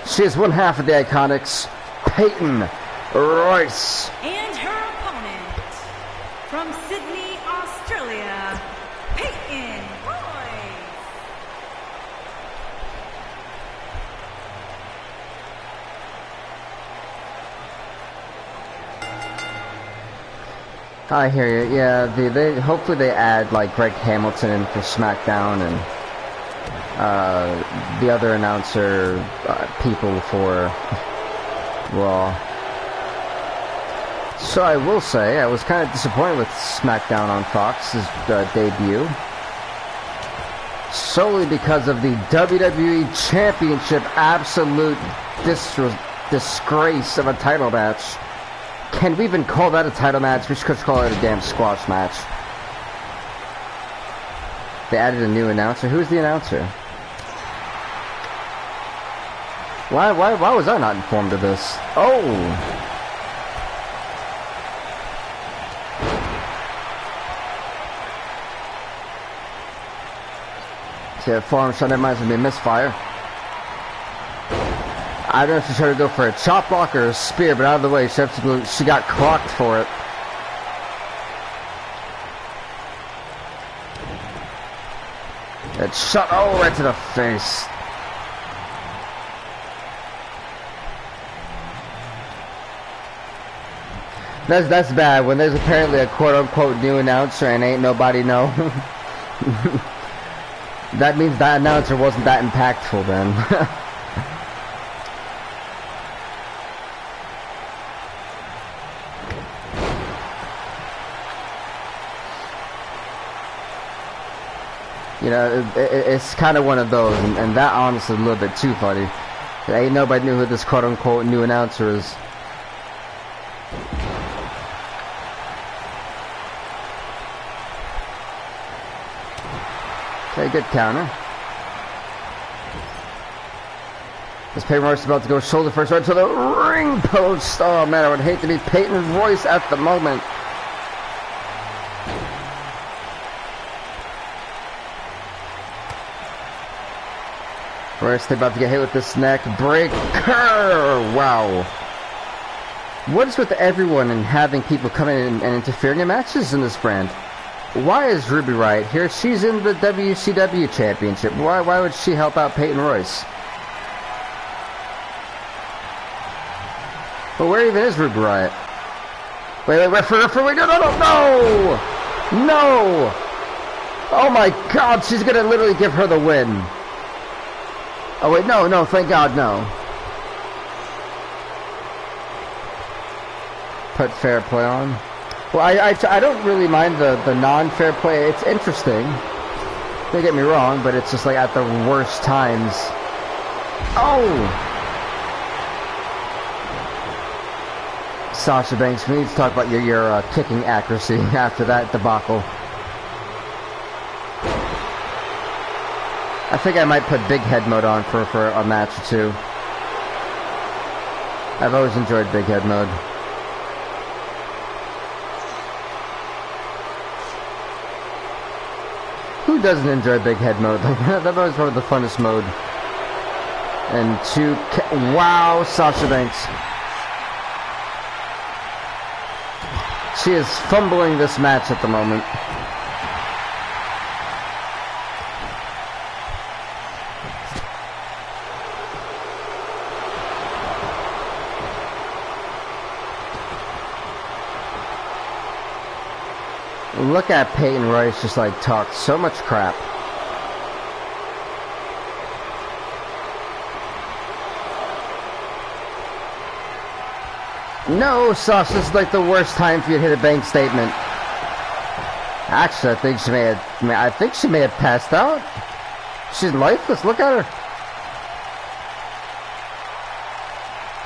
S1: She is one half of the Iconics, Peyton Royce.
S2: And her opponent, from Sydney, Australia, Peyton Royce.
S1: I hear you. Yeah, they hopefully they add like Greg Hamilton in for SmackDown and the other announcer people for Raw. So I will say I was kind of disappointed with SmackDown on Fox's debut, solely because of the WWE Championship absolute disgrace of a title match. Can we even call that a title match? We should just call it a damn squash match. They added a new announcer. Who's the announcer? Why was I not informed of this? Oh! See, that forearm shot, never mind, it's gonna be a misfire. I don't know if she tried to go for a chop block or a spear, but out of the way, she got clocked for it. It shot, oh, right to the face. That's bad, when there's apparently a quote-unquote new announcer and ain't nobody know. That means that announcer wasn't that impactful then. You know, it's kind of one of those, and that honestly is a little bit too funny. Ain't nobody knew who this quote-unquote new announcer is. Okay, good counter. As Peyton Royce is about to go shoulder first right to the ring post. Oh man, I would hate to be Peyton Royce at the moment. Royce about to get hit with this neck breaker. Wow. What is with everyone and having people come in and interfering in matches in this brand? Why is Ruby Riott here? She's in the WCW Championship. Why would she help out Peyton Royce? But where even is Ruby Riott? Wait, referee, no! No! Oh my god, she's gonna literally give her the win. Oh wait, no, thank god, no. Put fair play on. Well, I don't really mind the non-fair play. It's interesting. Don't get me wrong, but it's just like at the worst times. Oh! Sasha Banks, we need to talk about your kicking accuracy after that debacle. I think I might put big head mode on for a match or two. I've always enjoyed big head mode. Who doesn't enjoy big head mode? That was one of the funnest mode. And wow, Sasha Banks. She is fumbling this match at the moment. Look at Peyton Royce just like talk so much crap. No, Sasha, this is like the worst time for you to hit a bank statement. Actually, I think she may have passed out. She's lifeless. Look at her.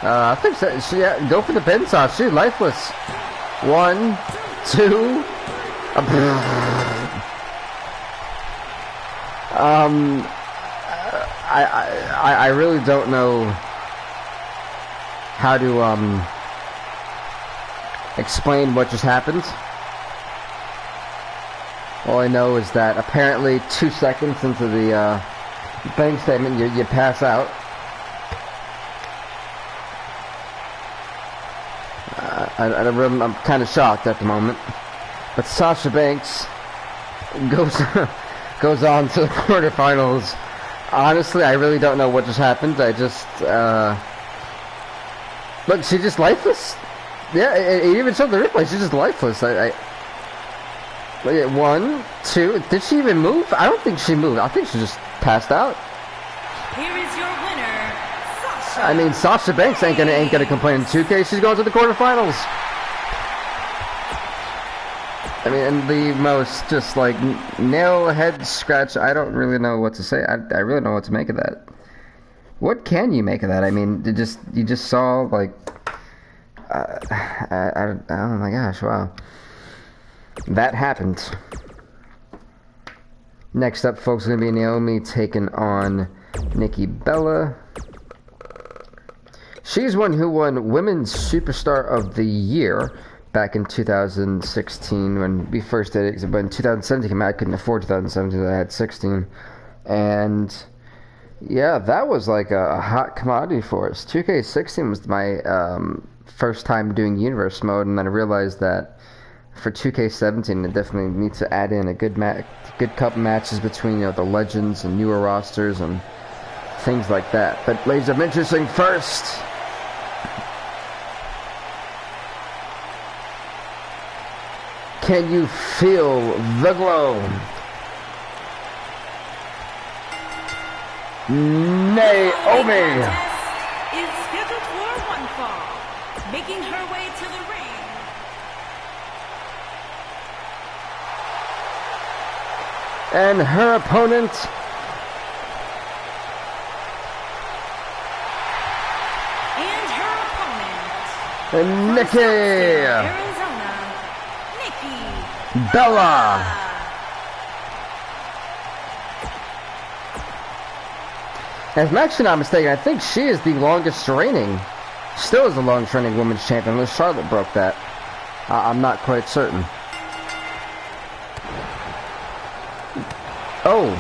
S1: I think so. Yeah, go for the pin, Sasha. She's lifeless. 1, 2. I really don't know how to explain what just happened. All I know is that apparently 2 seconds into the bank statement, you pass out. I'm kind of shocked at the moment. But Sasha Banks goes on to the quarterfinals. Honestly, I really don't know what just happened. I just look, she's just lifeless. Yeah, it even showed the replay. She's just lifeless. Look at 1, 2. Did she even move? I don't think she moved. I think she just passed out.
S2: Here is your winner, Sasha.
S1: I mean, Sasha Banks ain't gonna complain in 2K. She's going to the quarterfinals. I mean, and the most just like nail head scratch. I don't really know what to say. I really don't know what to make of that. What can you make of that? I mean, you just saw like. Oh my gosh! Wow, that happened. Next up, folks, is gonna be Naomi taking on Nikki Bella. She's one who won Women's Superstar of the Year back in 2016 when we first did it. But in 2017, I couldn't afford 2017. I had 16, and yeah, that was like a hot commodity for us. 2K16 was my first time doing universe mode, and then I realized that for 2K17 it definitely needs to add in a good couple matches between the legends and newer rosters and things like that. But ladies, I'm introducing first Can you feel the glow? Naomi
S2: is scheduled for one fall, making her way to the ring.
S1: And her opponent, Nikki
S2: Arizona, Nikki
S1: Bella. If I'm actually not mistaken, I think she is the longest reigning, still is the longest reigning women's champion, unless Charlotte broke that. I'm not quite certain. Oh!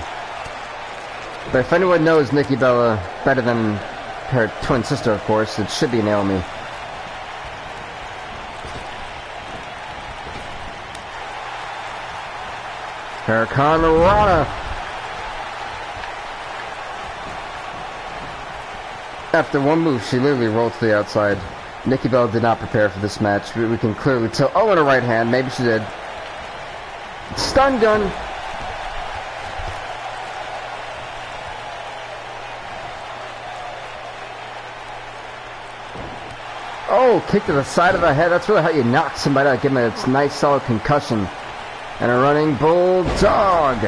S1: But if anyone knows Nikki Bella better than her twin sister, of course, it should be Naomi. Hurricane Rana! After one move, she literally rolled to the outside. Nikki Bella did not prepare for this match. We can clearly tell. Oh, in her right hand. Maybe she did. Stun gun! Oh, kick to the side of the head. That's really how you knock somebody out. Give them a nice solid concussion. And a running bulldog.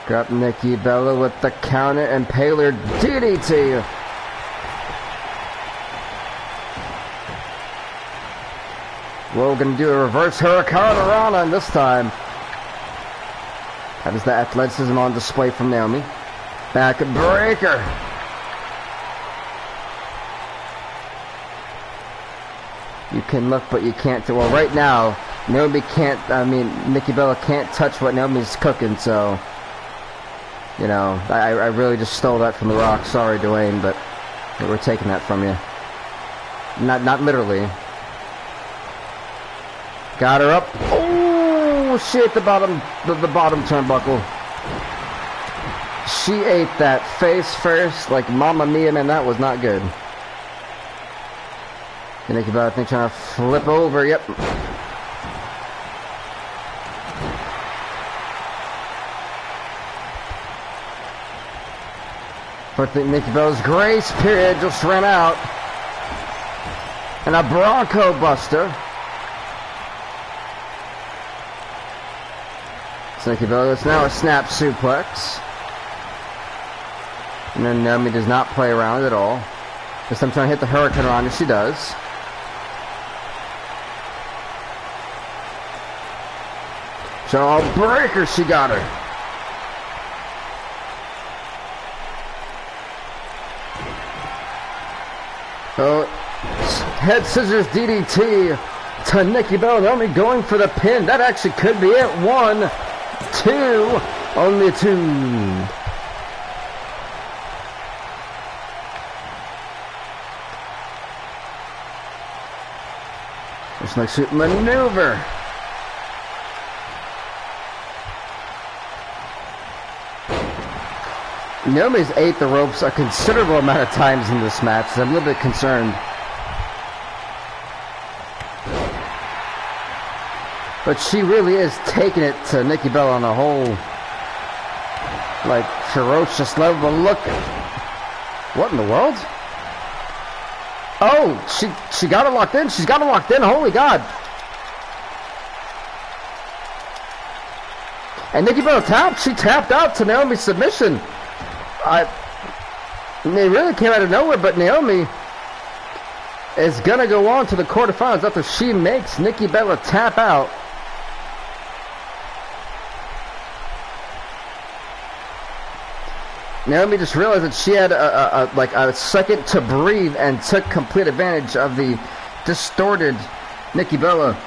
S1: Got Nikki Bella with the counter and Paler DDT. We're going to do a reverse Hurricane Rana this time. That is the athleticism on display from Naomi. Back breaker. You can look, but you can't. Well, right now, Naomi can't. I mean, Nikki Bella can't touch what Naomi's cooking. So, you know, I really just stole that from The Rock. Sorry, Dwayne, but we're taking that from you. Not literally. Got her up. Oh, she ate the bottom turnbuckle. She ate that face first, like Mamma Mia, man. That was not good. Nikki Bella, I think, trying to flip over. Yep. But Nikki Bella's grace period just ran out. And a Bronco Buster. So Nikki Bella gets now a snap suplex. And then Naomi does not play around at all. This time trying to hit the Hurricane Rana, she does. Jawbreaker, she got her. Oh, head scissors DDT to Nikki Bella. Naomi going for the pin. That actually could be it. 1, 2, only 2. This next maneuver. Naomi's ate the ropes a considerable amount of times in this match, so I'm a little bit concerned. But she really is taking it to Nikki Bella on a whole, like, ferocious level. But look, what in the world? Oh, she got it locked in. She's got it locked in. Holy God. And Nikki Bella tapped. She tapped out to Naomi's submission. They really came out of nowhere, but Naomi is going to go on to the quarterfinals after she makes Nikki Bella tap out. Naomi just realized that she had a second to breathe and took complete advantage of the distorted Nikki Bella.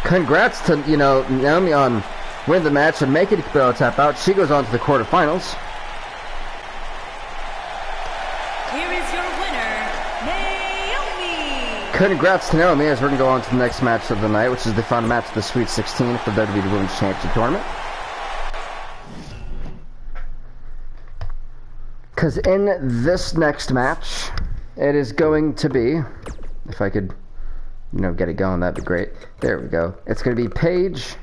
S1: Congrats to, you know, Naomi on winning the match and making Nikki Bella tap out. She goes on to the quarterfinals.
S2: Here is your winner, Naomi.
S1: Congrats to Naomi, as we're going to go on to the next match of the night, which is the final match of the Sweet 16 for the WWE Women's Championship Tournament. Because in this next match, it is going to be, if I could, you know, get it going, that'd be great. There we go. It's going to be Paige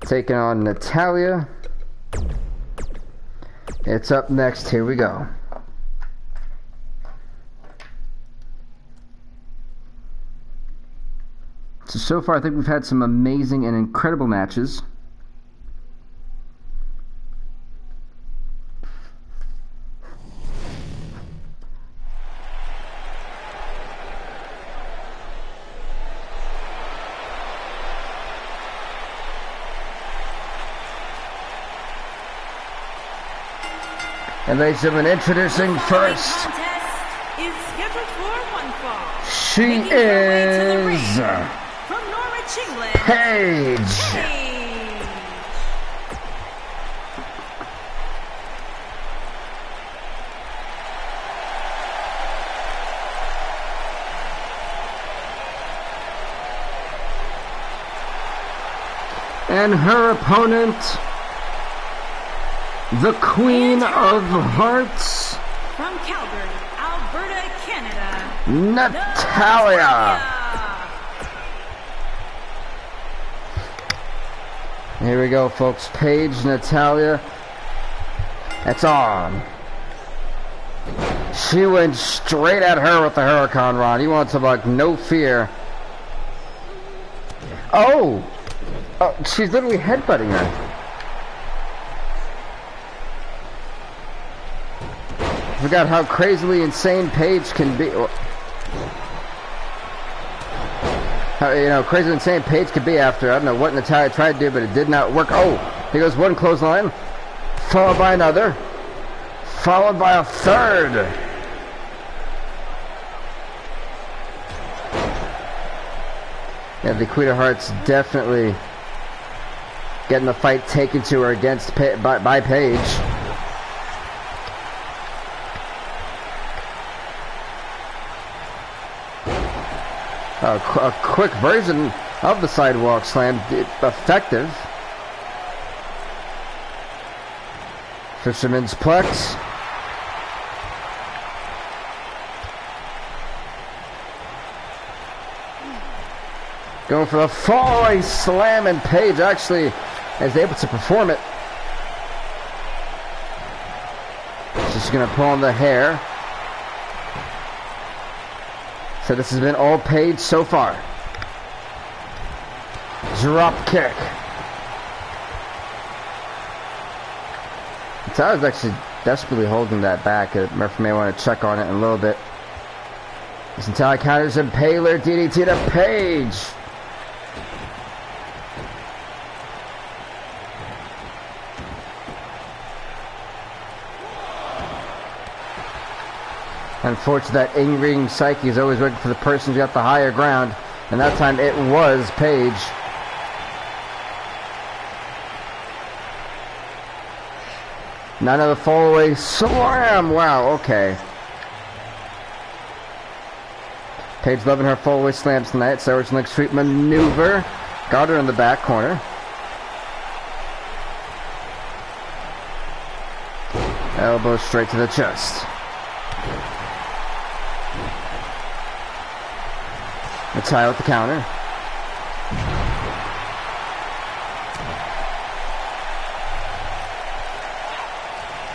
S1: taking on Natalya. It's up next. Here we go. So far, I think we've had some amazing and incredible matches. And ladies and gentlemen, introducing first,
S2: Is scheduled for one fall.
S1: she
S2: Making her way to the ring
S1: is
S2: from Norwich, England,
S1: Paige. And her opponent, the Queen of Hearts,
S2: from Calgary, Alberta, Canada,
S1: Natalya. Here we go, folks. Paige, Natalya. It's on. She went straight at her with the Hurricane Rod. He wants to, like, no fear. Oh! Oh, she's literally headbutting her. Forgot how crazily insane Paige can be. How, you know, crazily insane Paige could be after. I don't know what Natalya tried to do, but it did not work. Oh, here goes one clothesline, followed by another, followed by a third. Yeah, the Queen of Hearts definitely getting the fight taken to her against by Paige. A quick version of the sidewalk slam, effective. Fisherman's Plex. Going for the fallaway slam, and Paige actually is able to perform it. She's going to pull on the hair. So this has been all Paige so far. Drop kick. So I was actually desperately holding that back. Murphy may want to check on it in a little bit. This entire counters impaler DDT to Paige. Unfortunately, that in-ring psyche is always looking for the person who's got the higher ground, and that time it was Paige. Now another fallaway slam. Wow, okay. Paige loving her fallaway slams tonight. So it's an extreme maneuver. Got her in the back corner. Elbow straight to the chest. Natalya with the counter.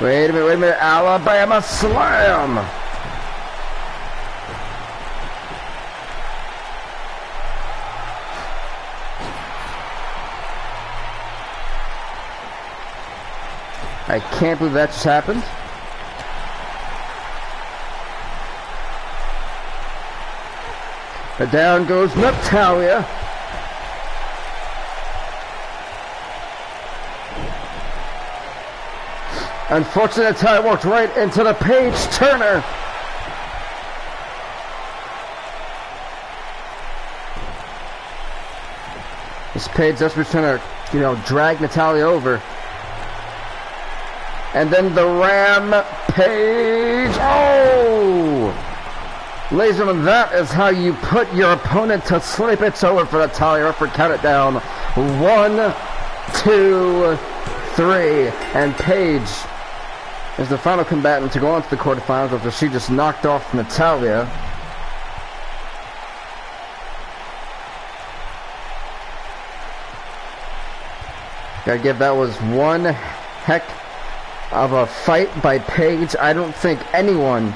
S1: Wait a minute, Alabama slam! I can't believe that just happened. But down goes Natalya. Unfortunately, Natalya walked right into the Paige Turner. This Paige just was trying to, you know, drag Natalya over. And then the Rampage. Oh! Ladies and gentlemen, that is how you put your opponent to sleep. It's over for Natalya. Referee count it down. 1, 2, 3. And Paige is the final combatant to go on to the quarterfinals after she just knocked off Natalya. Gotta give, that was one heck of a fight by Paige. I don't think anyone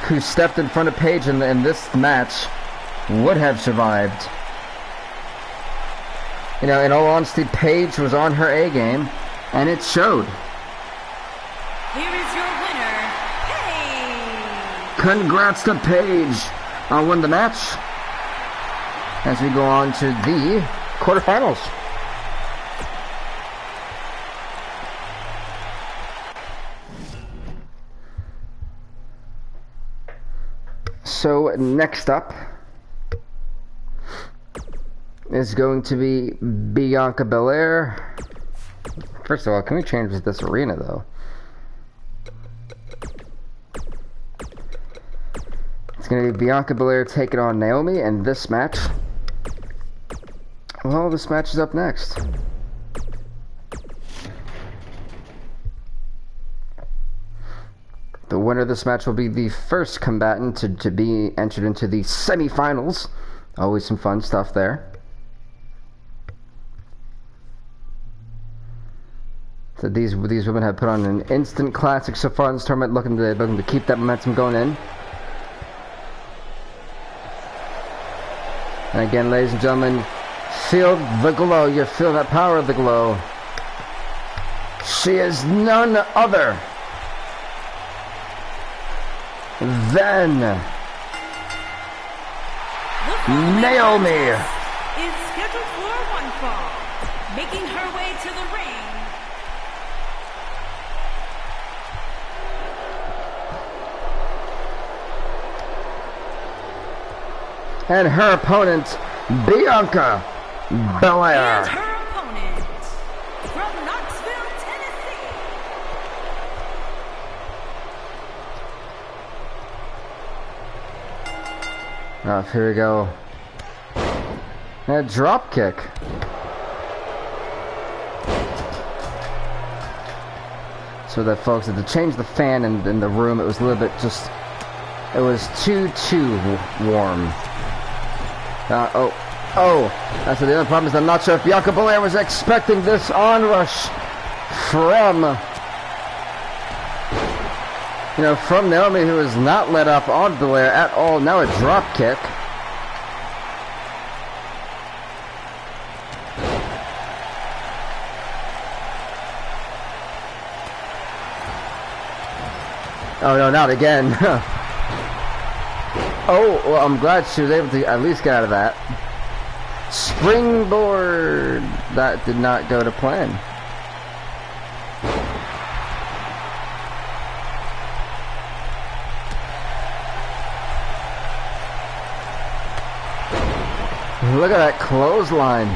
S1: who stepped in front of Paige in this match would have survived. You know, in all honesty, Paige was on her A game, and it showed.
S2: Here is your winner, Paige.
S1: Congrats to Paige on winning the match as we go on to the quarterfinals. So next up is going to be Bianca Belair. First of all, can we change this arena though? It's going to be Bianca Belair taking on Naomi, and this match, well, this match is up next. The winner of this match will be the first combatant to be entered into the semi-finals. Always some fun stuff there. So these women have put on an instant classic so far in this tournament, looking to keep that momentum going in. And again, ladies and gentlemen, feel the glow. You feel that power of the glow. She is none other than Naomi.
S2: Is scheduled for one fall, making her way to the ring.
S1: And her opponent, Bianca Belair.
S2: And her opponent, from Knoxville, Tennessee.
S1: Oh, here we go. A drop kick. So that, folks, to change the fan in the room, it was a little bit just, it was too warm. That's the other problem, is I'm not sure if Bianca Belair was expecting this onrush from, from Naomi, who was not let up on Belair at all. Now a drop kick. Oh no, not again. Oh, well, I'm glad she was able to at least get out of that. Springboard! That did not go to plan. Look at that clothesline.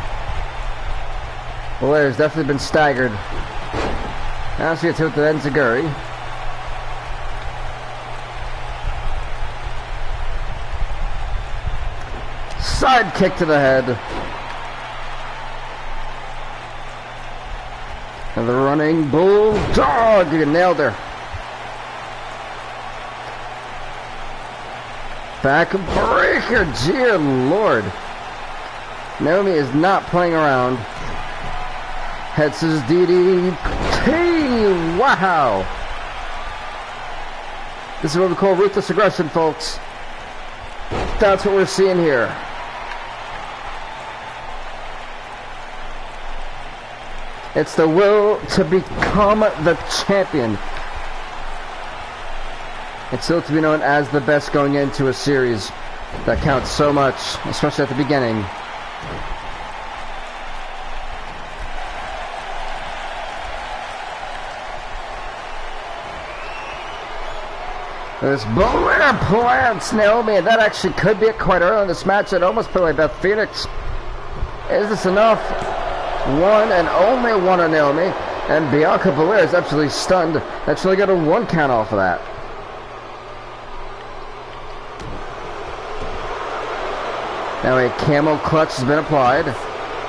S1: Belair's definitely been staggered. Now she gets hit with the enziguri. Side kick to the head. And the running bulldog. You nailed her. Back breaker. Dear Lord. Naomi is not playing around. Head scissors DDT. Wow. This is what we call ruthless aggression, folks. That's what we're seeing here. It's the will to become the champion. It's still to be known as the best going into a series that counts so much, especially at the beginning. There's Belair plants Naomi, and that actually could be it quite early in this match. It almost put away Beth Phoenix. Is this enough? One and only one on Naomi, and Bianca Belair is absolutely stunned. That's really got a 1 count off of that. Now a camel clutch has been applied.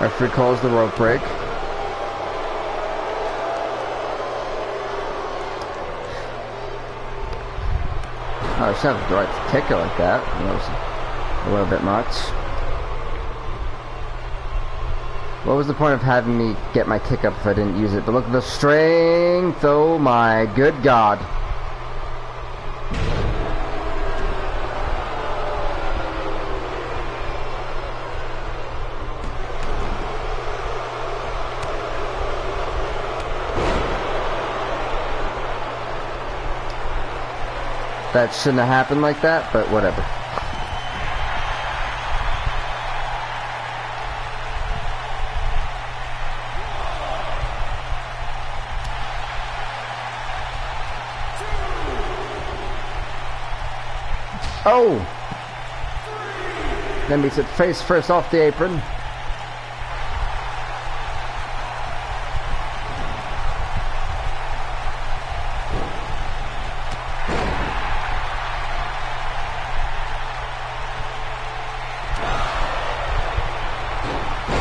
S1: Referee calls the rope break. Oh, she has the right to kick her like that. That was a little bit much. What was the point of having me get my kick up if I didn't use it? But look at the strength. Oh my good God. That shouldn't have happened like that, but whatever. Oh! Then meets it face first off the apron.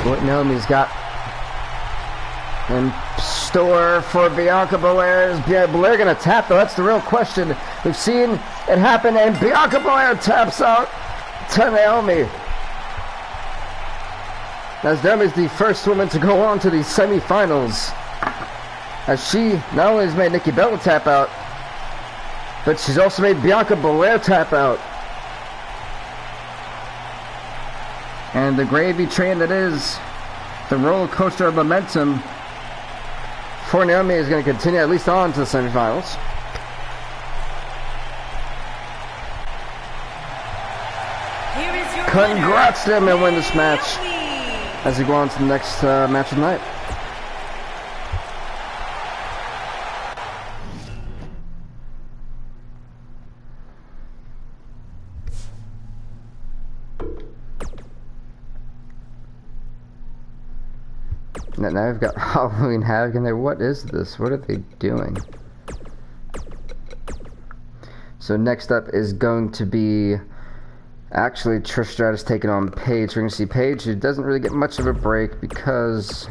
S1: What Naomi's got in store for Bianca Belair. Is Belair going to tap, though? That's the real question. We've seen it happen, and Bianca Belair taps out to Naomi. As Naomi's the first woman to go on to the semifinals. As she not only has made Nikki Bella tap out, but she's also made Bianca Belair tap out. And the gravy train that is the roller coaster of momentum for Naomi is going to continue at least on to the semifinals.
S2: Here is your
S1: Congrats to them and win this match
S2: Naomi.
S1: as we go on to the next match of the night. Now I've got Halloween Havoc in there. What is this? What are they doing? So next up is going to be actually Trish Stratus taking on Paige. We're going to see Paige, who doesn't really get much of a break because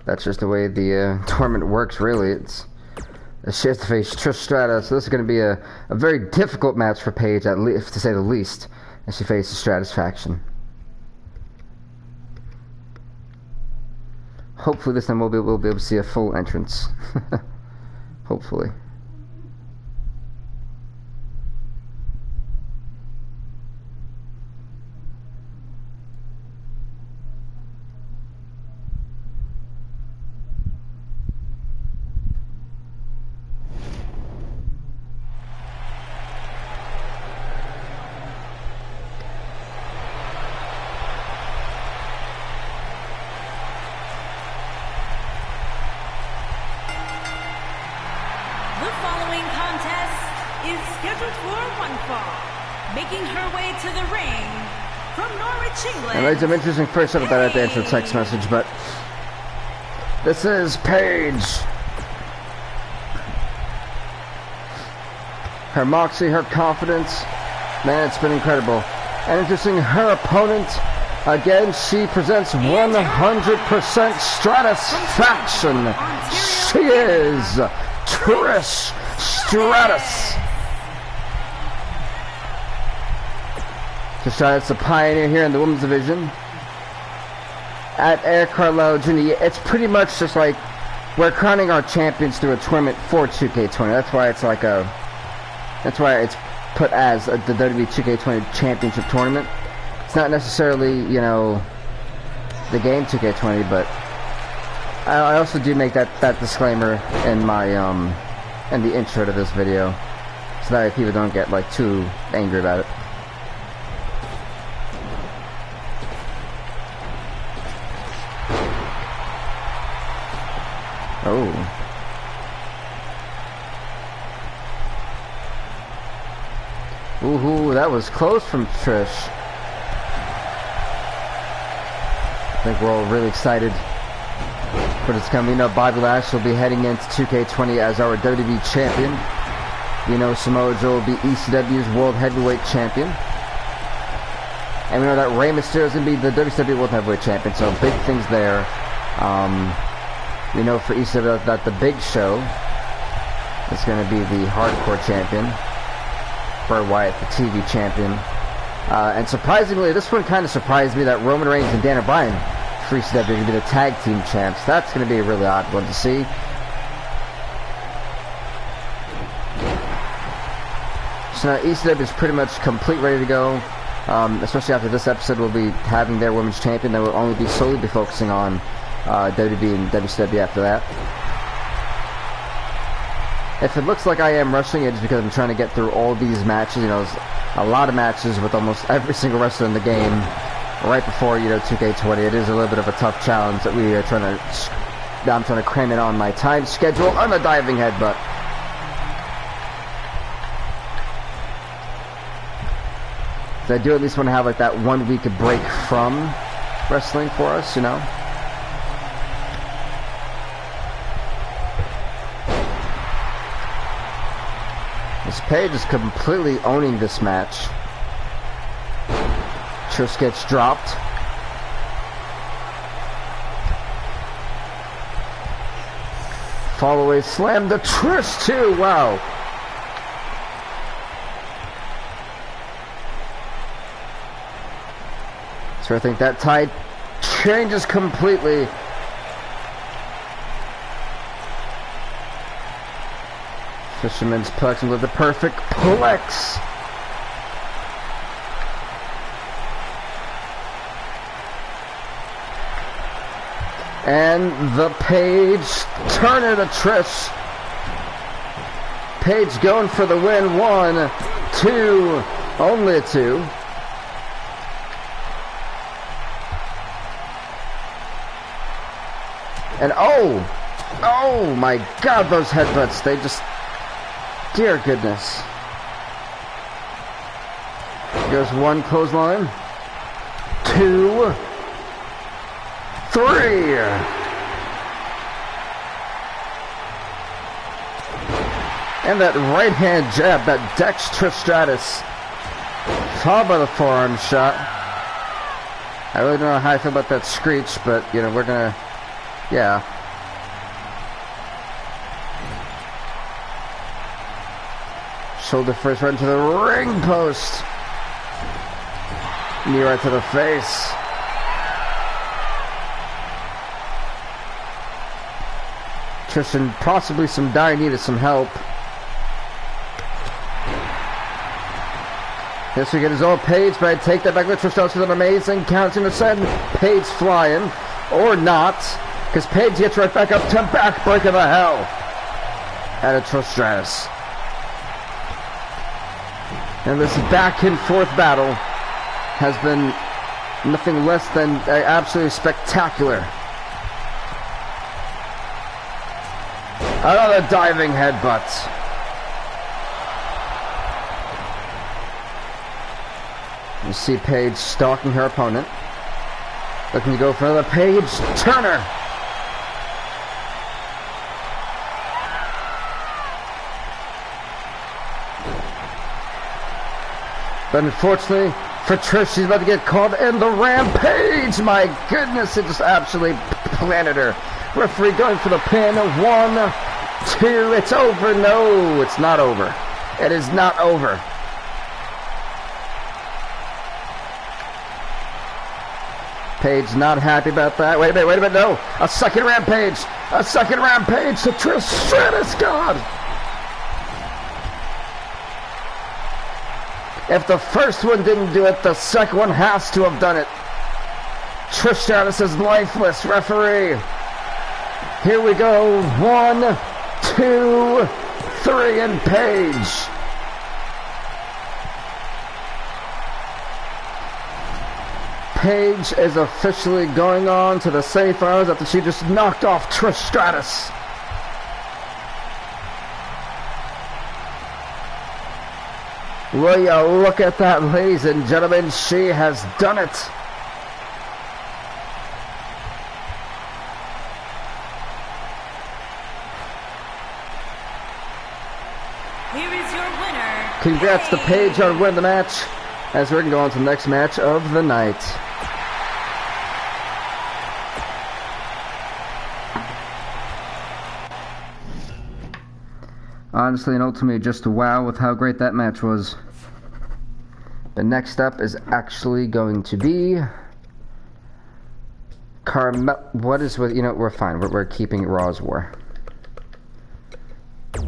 S1: that's just the way the tournament works, really. She has to face Trish Stratus, so this is going to be a very difficult match for Paige, at least, to say the least, as she faces Stratus faction. Hopefully this time we'll be able to see a full entrance. Hopefully. And ladies, I'm interesting first up that I had to answer a text message, but this is Paige. Her moxie, her confidence, man, it's been incredible. And interesting, her opponent, again, she presents 100% Stratus faction. She is Trish Stratus. Trish Stratus, the pioneer here in the women's division. At Eric Carlisle Jr., it's pretty much just like we're crowning our champions through a tournament for 2K20. That's why it's like that's why it's put as the WWE 2K20 Championship Tournament. It's not necessarily, you know, the game 2K20, but I also do make that disclaimer in my in the intro to this video, so that way people don't get like too angry about it. Oh. Ooh, that was close from Trish. I think we're all really excited for this coming. You know, Bobby Lashley will be heading into 2K20 as our WWE Champion. You know, Samoa Joe will be ECW's World Heavyweight Champion. And we know that Rey Mysterio is going to be the WWE World Heavyweight Champion, so big things there. We know for ECW that the Big Show is going to be the Hardcore Champion. Bray Wyatt, the TV Champion. And surprisingly, this one kind of surprised me that Roman Reigns and Daniel Bryan for ECW are going to be the Tag Team Champs. That's going to be a really odd one to see. So now ECW is pretty much complete, ready to go. Especially after this episode, we'll be having their Women's Champion. They will only be solely focusing on WWE and WCW after that. If it looks like I am rushing it, it's because I'm trying to get through all these matches. You know, a lot of matches with almost every single wrestler in the game right before, you know, 2K20. It is a little bit of a tough challenge that we are I'm trying to cram in on my time schedule on the diving headbutt. I do at least want to have like that 1 week break from wrestling for us, you know. This Paige is completely owning this match. Trish gets dropped. Fall away slam to Trish too. Wow. So I think that tide changes completely. Fisherman's Plex with the perfect Plex. And the Paige Turner to Trish. Paige going for the win. 1, 2, only a 2. And oh my God, those headbutts, they just, dear goodness. Goes 1 clothesline, 2, 3. And that right hand jab, that dextrostratus, followed by the forearm shot. I really don't know how I feel about that screech, but you know, we're gonna, yeah. Shoulder first right into the ring post. Knee right to the face. Tristan possibly some dire needed some help. Yes, we get his old Paige, but I take that back with Trish Stratus with an amazing counting to send Paige flying. Or not, because Paige gets right back up to backbreaker the hell out of Trish Stratus. And this back and forth battle has been nothing less than absolutely spectacular. Another diving headbutt. You see Paige stalking her opponent. Looking to go for another Paige Turner. But unfortunately for Trish, she's about to get caught in the rampage. My goodness, it just absolutely planted her. Referee going for the pin. 1, 2, it's over. No, it's not over. It is not over. Paige not happy about that. Wait a minute, no. A second rampage to Trish Stratus, God. If the first one didn't do it, the second one has to have done it. Trish Stratus is lifeless, referee. Here we go. 1, 2, 3, and Paige. Paige is officially going on to the semifinals after she just knocked off Trish Stratus. Will you look at that, ladies and gentlemen? She has done it.
S2: Here is your winner.
S1: Congrats to Paige on winning the match, as we're going to go on to the next match of the night. Honestly and ultimately just wow with how great that match was. The next up is actually going to be what is with, you know, we're fine. We're keeping Raw's War. It's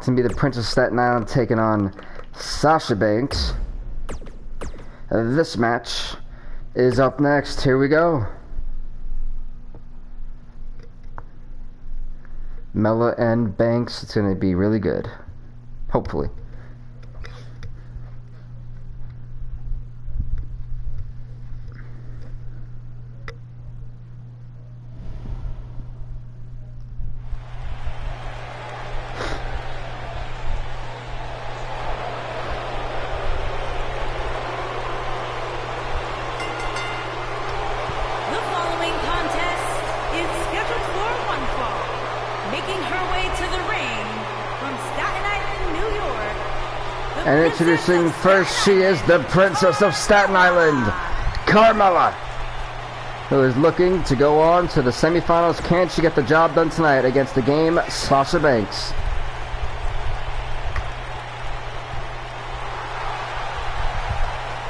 S1: going to be the Princess Staten Island taking on Sasha Banks. This match is up next. Here we go. Mella and Banks. It's going to be really good. Hopefully. And introducing first, she is the Princess of Staten Island, Carmella, who is looking to go on to the semifinals. Can she get the job done tonight against the game Sasha Banks?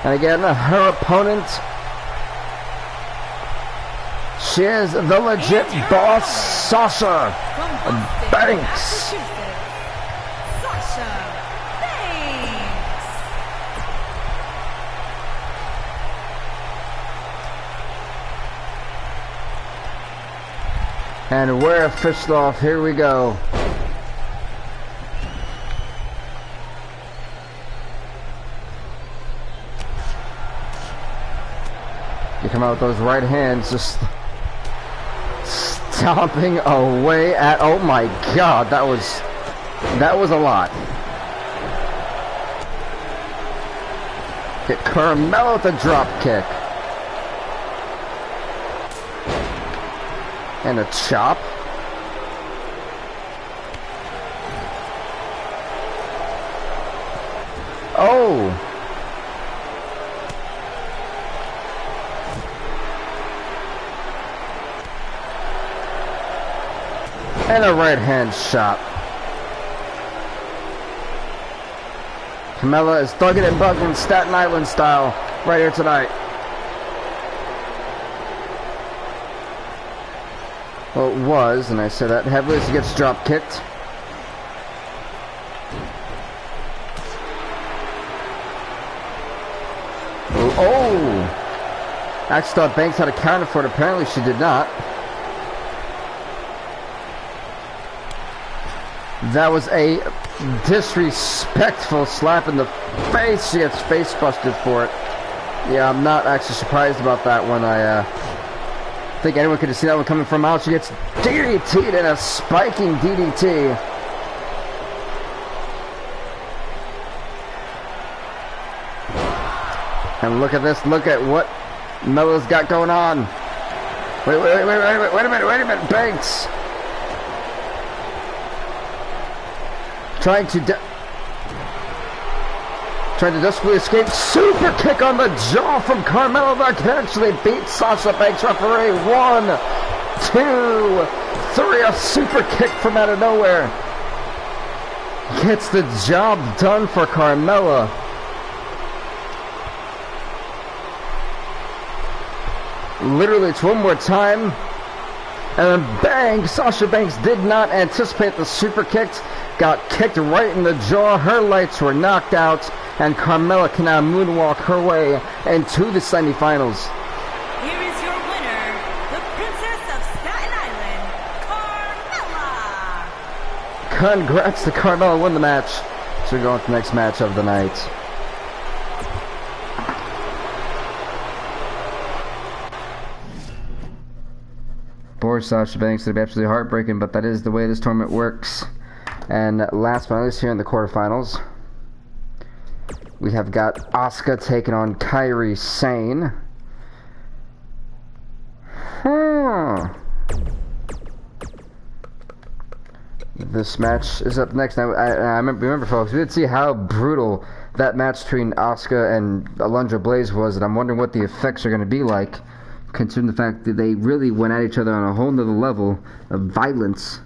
S1: And again, her opponent, she is the legit boss, Sasha Banks. And we're official off. Here we go. You come out with those right hands, just stomping away at. Oh my God, that was a lot. Hit Carmella with a drop kick. And a chop. Oh. And a right hand shot. Carmella is thugging and bugging Staten Island style right here tonight. Well, it was, and I say that heavily as he gets drop kicked. Oh! I actually thought Banks had a counter for it. Apparently she did not. That was a disrespectful slap in the face. She gets face busted for it. Yeah, I'm not actually surprised about that one. I think anyone could have seen that one coming from out. She gets DDT'd in a spiking DDT. And look at this. Look at what Mella's got going on. Wait a minute. Banks. Trying to desperately escape. Super kick on the jaw from Carmella that can actually beat Sasha Banks. Referee, 1, 2, 3. A super kick from out of nowhere gets the job done for Carmella. Literally, it's one more time. And then Sasha Banks did not anticipate the super kick. Got kicked right in the jaw. Her lights were knocked out. And Carmella can now moonwalk her way into the semifinals.
S2: Here is your winner, the Princess of Staten Island, Carmella.
S1: Congrats to Carmella, won the match. So we're going to the next match of the night. Poor Sasha Banks, it'd be absolutely heartbreaking, but that is the way this tournament works. And last but not least, here in the quarterfinals, we have got Asuka taking on Kairi Sane. This match is up next. Now, I remember, folks, we did see how brutal that match between Asuka and Alundra Blaze was, and I'm wondering what the effects are going to be like, considering the fact that they really went at each other on a whole nother level of violence.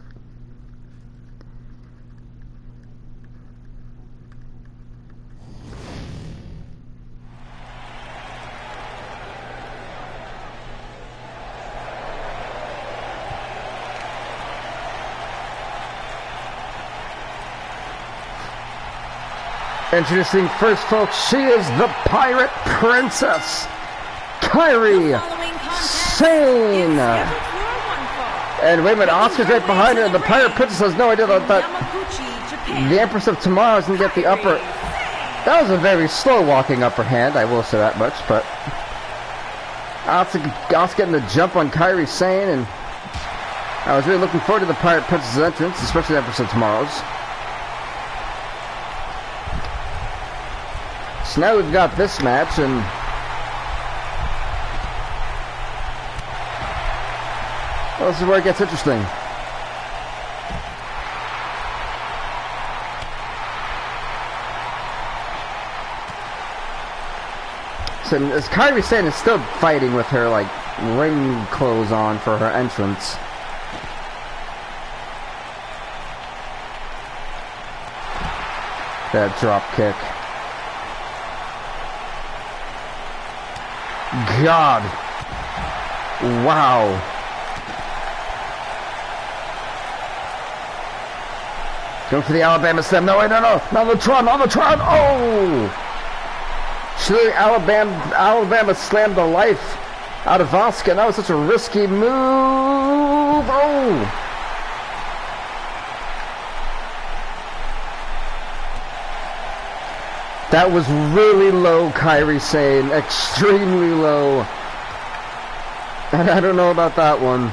S1: Introducing first, folks, she is the Pirate Princess, Kairi Sane. And wait a minute, Asuka's right behind her, and the Pirate Princess has no idea that the Empress of Tomorrow is going to get the upper. That was a very slow walking upper hand, I will say that much, but Asuka getting the jump on Kairi Sane, and I was really looking forward to the Pirate Princess' entrance, especially the Empress of Tomorrow's. So now we've got this match, and well, this is where it gets interesting. and as Kairi Sane is still fighting with her, like, ring clothes on for her entrance. That drop kick. God. Wow. Going for the Alabama Slam. No, wait, no. On the Tron. Oh! She Alabama slammed the life out of Asuka. That was such a risky move. Oh! That was really low, Kairi Sane. Extremely low. And I don't know about that one.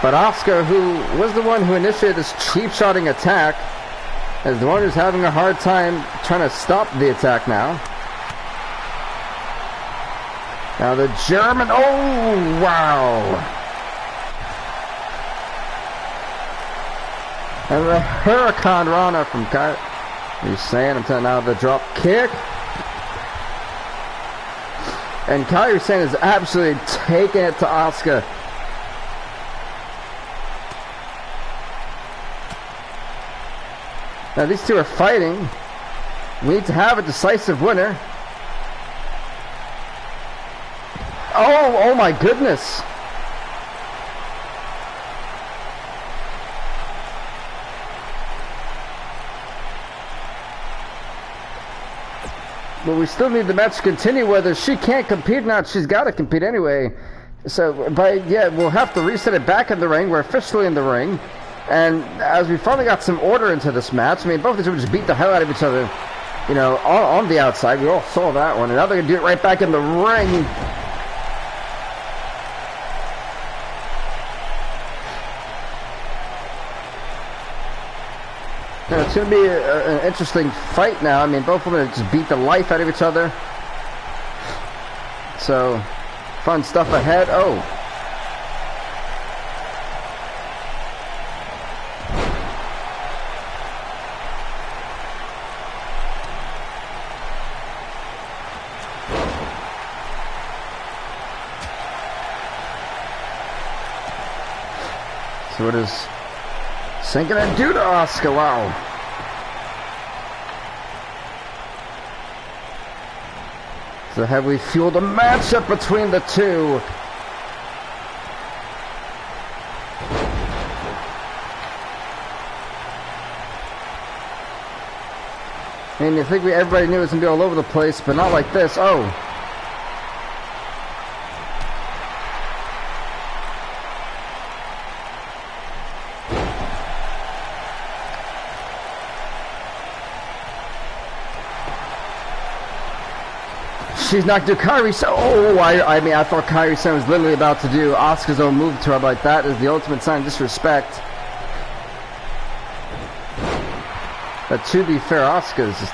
S1: But Asuka, who was the one who initiated this cheap-shotting attack, is the one who's having a hard time trying to stop the attack now. Now the German... Oh, wow! And the Hurricane Rana from Kairi Sane until now the drop kick. And Kairi Sane is absolutely taking it to Asuka. Now these two are fighting. We need to have a decisive winner. Oh my goodness. But we still need the match to continue. Whether she can't compete or not, she's got to compete anyway. So, we'll have to reset it back in the ring. We're officially in the ring. And as we finally got some order into this match, I mean, both of them just beat the hell out of each other, you know, on the outside. We all saw that one. And now they're going to do it right back in the ring. And it's going to be an interesting fight now. I mean, both of them just beat the life out of each other. So, fun stuff ahead. Oh. So what is Sane gonna do to Asuka? Wow. So heavily fueled a matchup between the two. I mean, you think everybody knew it was gonna be all over the place, but not like this. Oh. She's not going to do Kairi Sane. Oh, I mean, I thought Kairi Sane was literally about to do Asuka's own move to her, like that is the ultimate sign of disrespect. But to be fair, Asuka's just...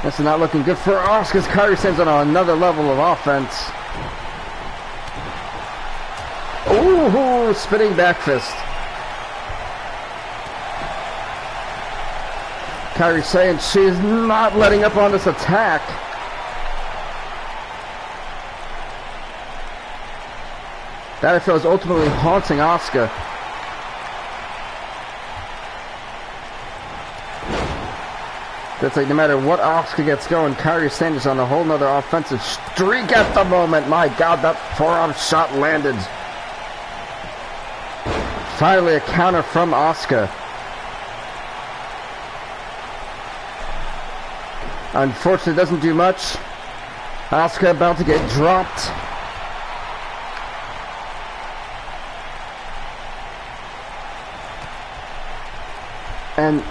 S1: This is not looking good for Asuka's. Kairi Sane's on another level of offense. Ooh, spinning back fist. Kairi Sane, she's not letting up on this attack. That I feel is ultimately haunting Asuka. That's like no matter what Asuka gets going, Kairi Sane is on a whole nother offensive streak at the moment. My God, that forearm shot landed. Finally a counter from Asuka. Unfortunately, it doesn't do much. Asuka about to get dropped. And,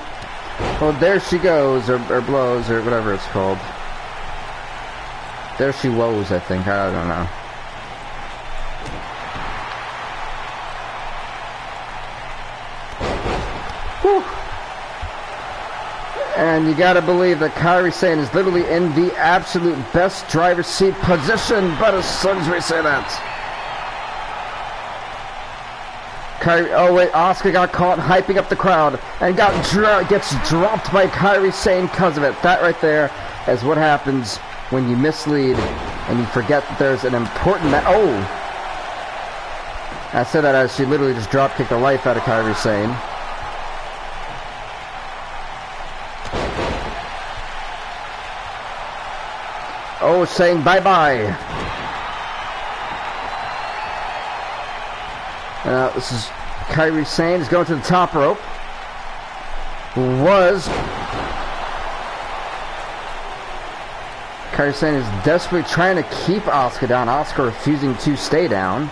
S1: well, there she goes, or blows, or whatever it's called. There she woes, I think. I don't know. Whew. And you gotta believe that Kairi Sane is literally in the absolute best driver's seat position, but as soon as we say that, Kairi, oh wait, Asuka got caught hyping up the crowd and gets dropped by Kairi Sane because of it. That right there is what happens when you mislead and you forget that there's an important oh! I said that as she literally just drop-kicked the life out of Kairi Sane. Oh, saying bye-bye. This is Kairi Sane is going to the top rope. Kairi Sane is desperately trying to keep Asuka down. Asuka refusing to stay down.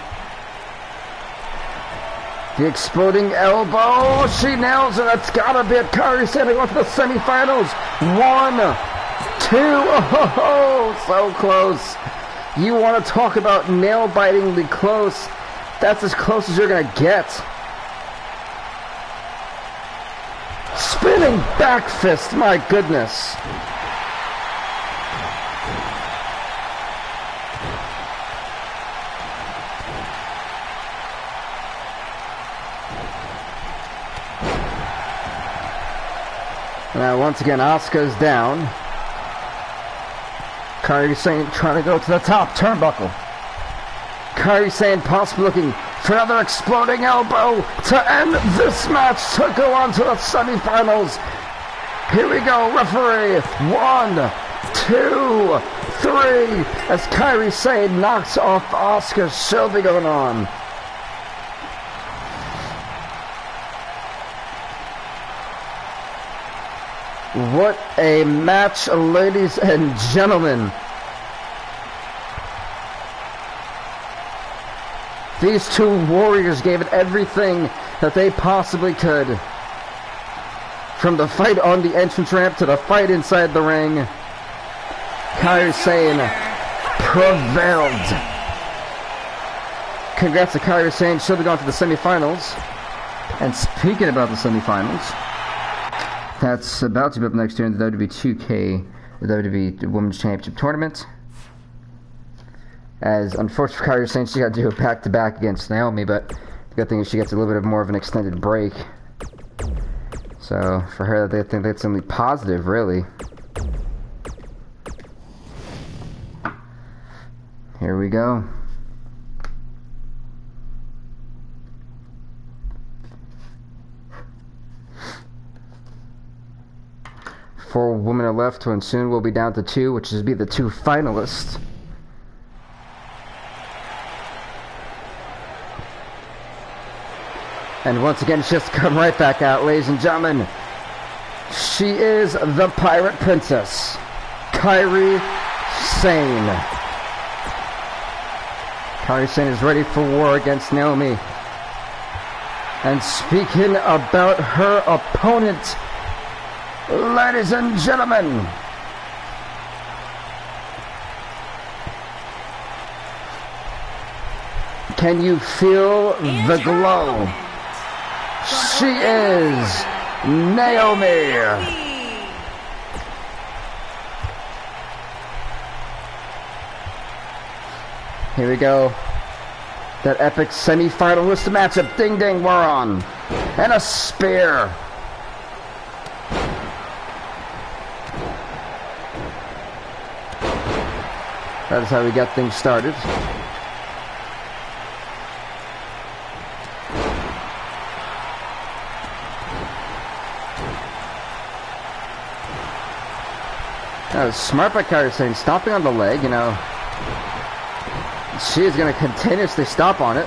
S1: The exploding elbow. She nails it. That's gotta be it. Kairi Sane going to the semifinals. 1, 2. Oh, so close. You want to talk about nail-bitingly close? That's as close as you're gonna get. Spinning back fist, my goodness. Now once again, Asuka's down. Kairi Sane trying to go to the top turnbuckle. Kairi Sane possibly looking for another exploding elbow to end this match to go on to the semifinals. Here we go, referee. 1, 2, 3. As Kairi Sane knocks off Asuka. She'll be going on. What a match, ladies and gentlemen. These two warriors gave it everything that they possibly could. From the fight on the entrance ramp to the fight inside the ring, Kairi Sane prevailed. Congrats to Kairi Sane. She'll be going to the semifinals. And speaking about the semifinals, that's about to be up next year in the WWE 2K, the WWE Women's Championship Tournament. As unfortunately for Kairi Sane, she got to do a back-to-back against Naomi, but the good thing is she gets a little bit more of an extended break. So for her, they think that's something positive, really. Here we go. Four women are left, and soon we'll be down to 2, which is be the 2 finalists. And once again, she's just come right back out, ladies and gentlemen. She is the Pirate Princess, Kairi Sane. Kairi Sane is ready for war against Naomi. And speaking about her opponent, ladies and gentlemen, can you feel the glow? She is Naomi. Here we go. That epic semi-finalist matchup. Ding ding, we're on. And a spear. That is how we get things started. That was smart by Kairi Sane, stopping on the leg, you know. She is going to continuously stop on it.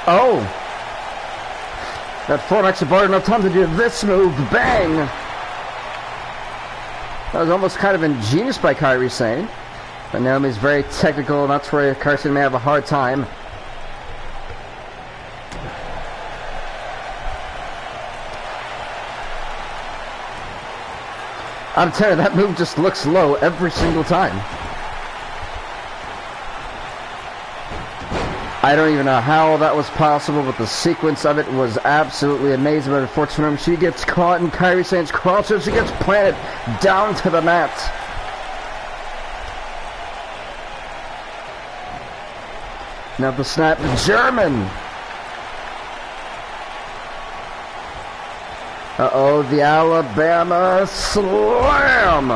S1: Oh! That forward extra bar, no time to do this move. Bang! That was almost kind of ingenious by Kairi Sane. But Naomi's very technical, and that's where Kairi Sane may have a hard time. I'm telling you, that move just looks low every single time. I don't even know how that was possible, but the sequence of it was absolutely amazing. But unfortunately, she gets caught in Kairi Sane's crosser. She gets planted down to the mat. Now the snap, German. Oh, the Alabama Slam!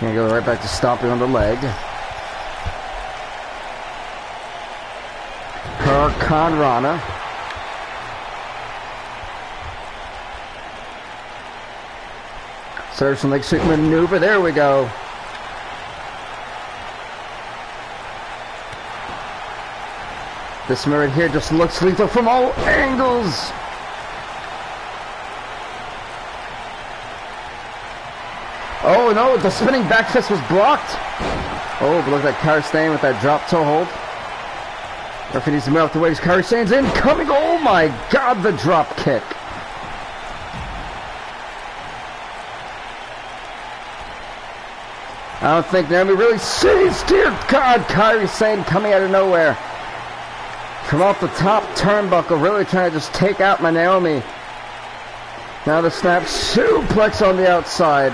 S1: Gonna go right back to stomping on the leg. Hurricane Rana. Serves some leg sweep maneuver. There we go. This one right here just looks lethal from all angles. Oh no, the spinning back fist was blocked. Oh, but look at that Kairi Sane with that drop toe hold. Referee needs to move out the way. Kairi Sane's incoming. Oh my god, the drop kick. I don't think Naomi really sees. Dear God, Kairi Sane coming out of nowhere. From off the top turnbuckle, really trying to just take out my Naomi. Now the snap suplex on the outside.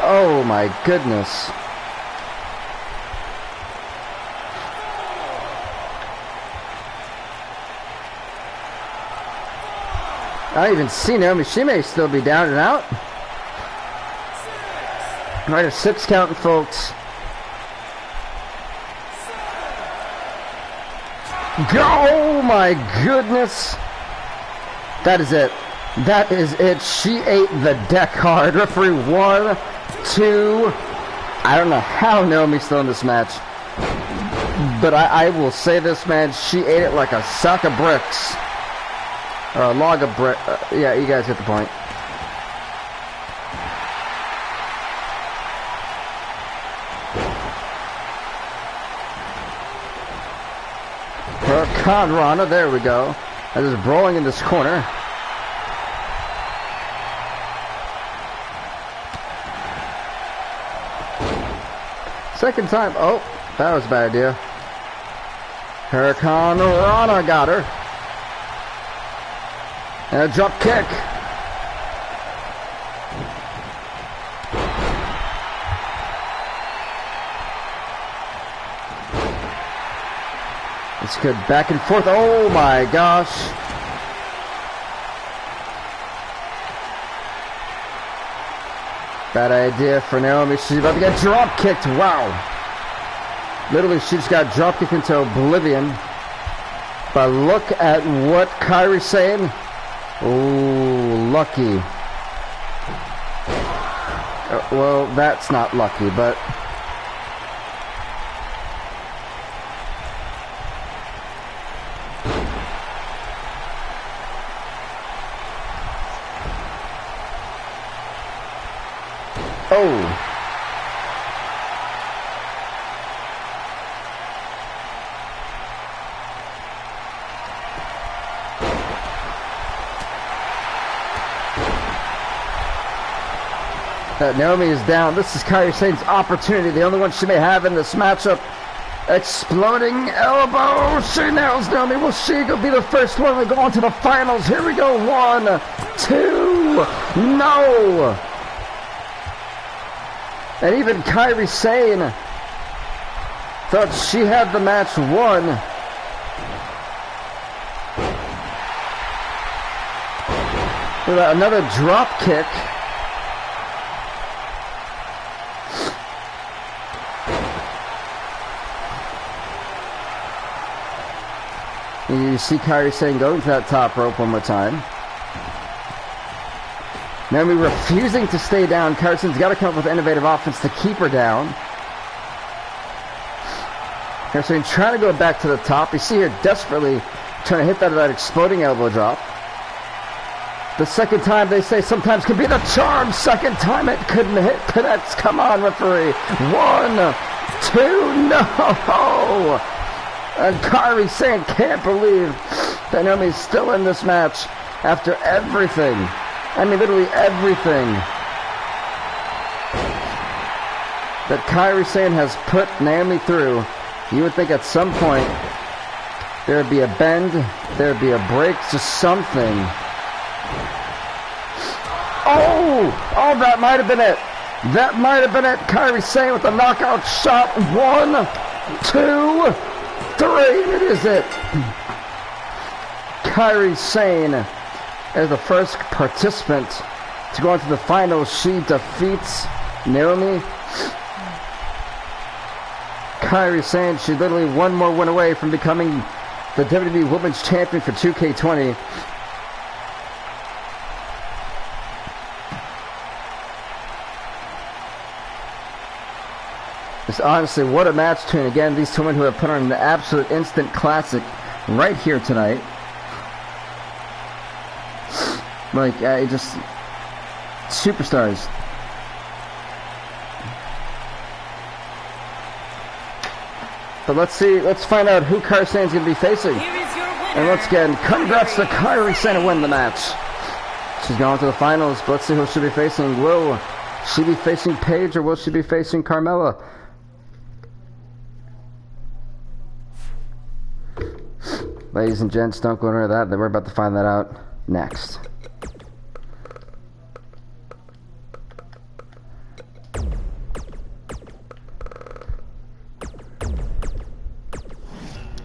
S1: Oh my goodness. I don't even see Naomi. She may still be down and out. Right, a 6 count, folks. Oh my goodness. That is it. That is it. She ate the deck hard. Referee 1, 2. I don't know how Naomi's still in this match. But I will say this, man. She ate it like a sack of bricks. Or a log of brick. Yeah, you guys get the point. Hurricane Rana, there we go. That is brawling in this corner. Second time. Oh, that was a bad idea. Hurricane Rana got her. And a drop kick. It's good back and forth. Oh my gosh. Bad idea for Naomi. She's about to get drop kicked. Wow. Literally, she just got drop kicked into oblivion. But look at what Kairi's saying. Oh, lucky. Well, that's not lucky, but... Oh. Naomi is down. This is Kairi Sane's opportunity, the only one she may have in this matchup. Exploding elbow. She nails Naomi. Will she be the first one to go on to the finals? Here we go. 1, 2. No. And even Kairi Sane thought she had the match won. With another drop kick. And you see Kairi Sane going to that top rope one more time. Naomi refusing to stay down. Kairi Sane's got to come up with innovative offense to keep her down. Kairi Sane trying to go back to the top. You see her desperately trying to hit that exploding elbow drop. The second time, they say, sometimes can be the charm. Second time it couldn't hit. Connects. Come on, referee. 1, 2. No. And Kairi Sane can't believe that Naomi's still in this match after everything. I mean, literally everything that Kairi Sane has put Naomi through. You would think at some point there would be a bend, there would be a break, just something. Oh, that might have been it. That might have been it. Kairi Sane with the knockout shot. 1, 2, 3. It is it. Kairi Sane as the first participant to go into the finals. She defeats Naomi. Kairi Sane, she's literally one more win away from becoming the WWE Women's Champion for 2K20. Just honestly, what a match between, again, these two women who have put on an absolute instant classic right here tonight. Like, just superstars. But let's see, let's find out who Kairi Sane's going to be facing. And let's get congrats to Kairi Sane to win the match. She's going to the finals, but let's see who she'll be facing. Will she be facing Paige or will she be facing Carmella? Ladies and gents, don't go into that. We're about to find that out next.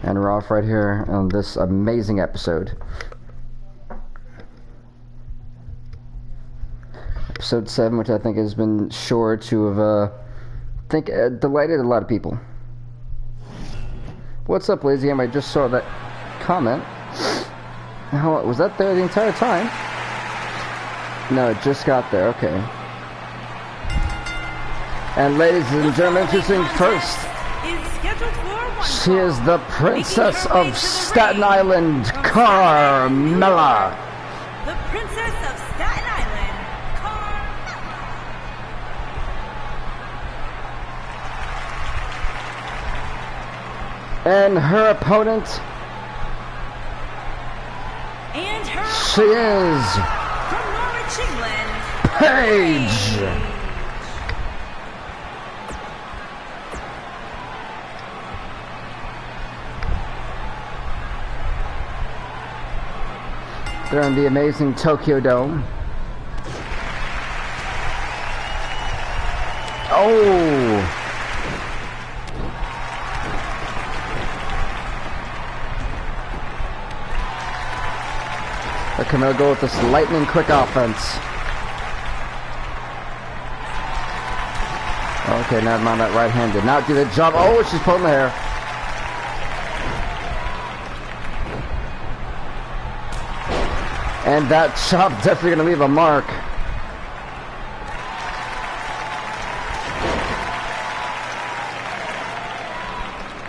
S1: And we're off right here on this amazing episode. Episode 7, which I think has been sure to have, delighted a lot of people. What's up, Lazy M? I just saw that comment. How was that there the entire time? No, it just got there. Okay. And ladies and gentlemen, introducing first, she is the Princess of Staten Island, Carmella.
S2: The Princess of Staten Island, Carmella.
S1: And her opponent, she is
S2: from Norwich, England,
S1: Paige. They're in the amazing Tokyo Dome. Oh! Let Carmella go with this lightning quick offense. Okay, never mind, that right hand did not do the job. Oh, she's pulling the hair. And that chop definitely going to leave a mark.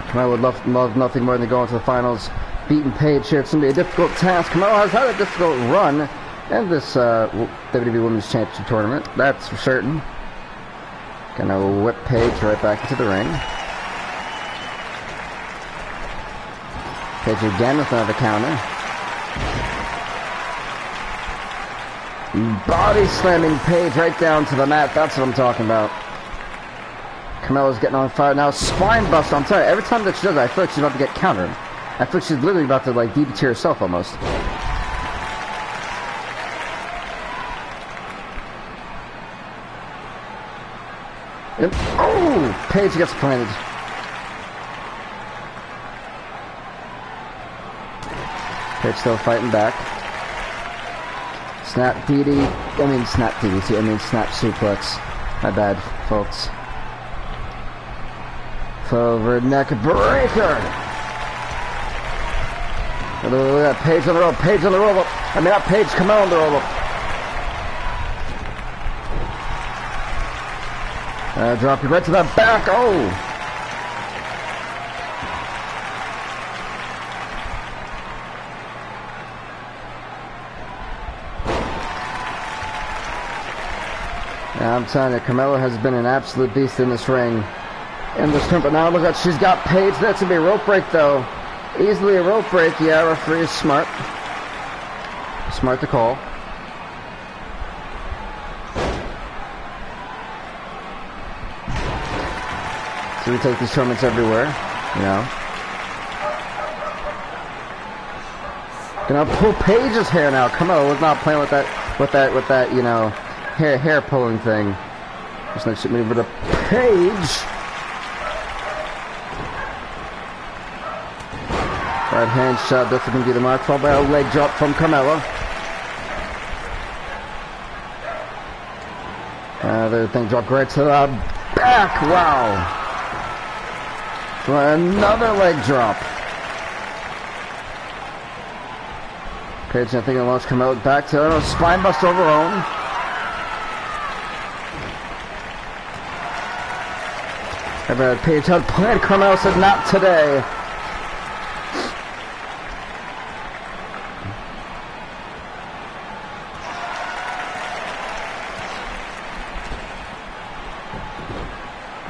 S1: Carmella would love nothing more than to go into the finals, beating Paige here. It's going to be a difficult task. Carmella has had a difficult run in this WWE Women's Championship Tournament. That's for certain. Gonna whip Paige right back into the ring. Paige again with another counter. Body slamming Paige right down to the mat. That's what I'm talking about. Carmella's getting on fire now. Spine buster. I'm telling you, every time that she does that, I feel like she's about to get countered. I feel like she's literally about to like DDT herself almost. And, oh! Paige gets planted. Paige still fighting back. Snap DDT. I mean snap DDT. I mean snap suplex. My bad, folks. Forward neck breaker. Look at that, Paige on the rope. Paige on the rope. I mean not Paige, Carmella on the rope. Drop you right to the back. Oh! Yeah, I'm telling you, Carmella has been an absolute beast in this ring. In this tournament. But now look at, she's got Paige. That's going to be a rope break, though. Easily a rope break. Yeah, referee is smart. Smart to call. So we take these tournaments everywhere, you know. Gonna pull Paige's hair now. Carmella was not playing with that, you know, hair pulling thing. Just next to me with a Paige. Right hand shot, definitely going to be the mark, followed by a leg drop from Carmella. The thing dropped right to the back, wow. For another leg drop. Paige, I think, I launched Carmella back to spine buster of her own. Paige had planned. Carmella said, not today.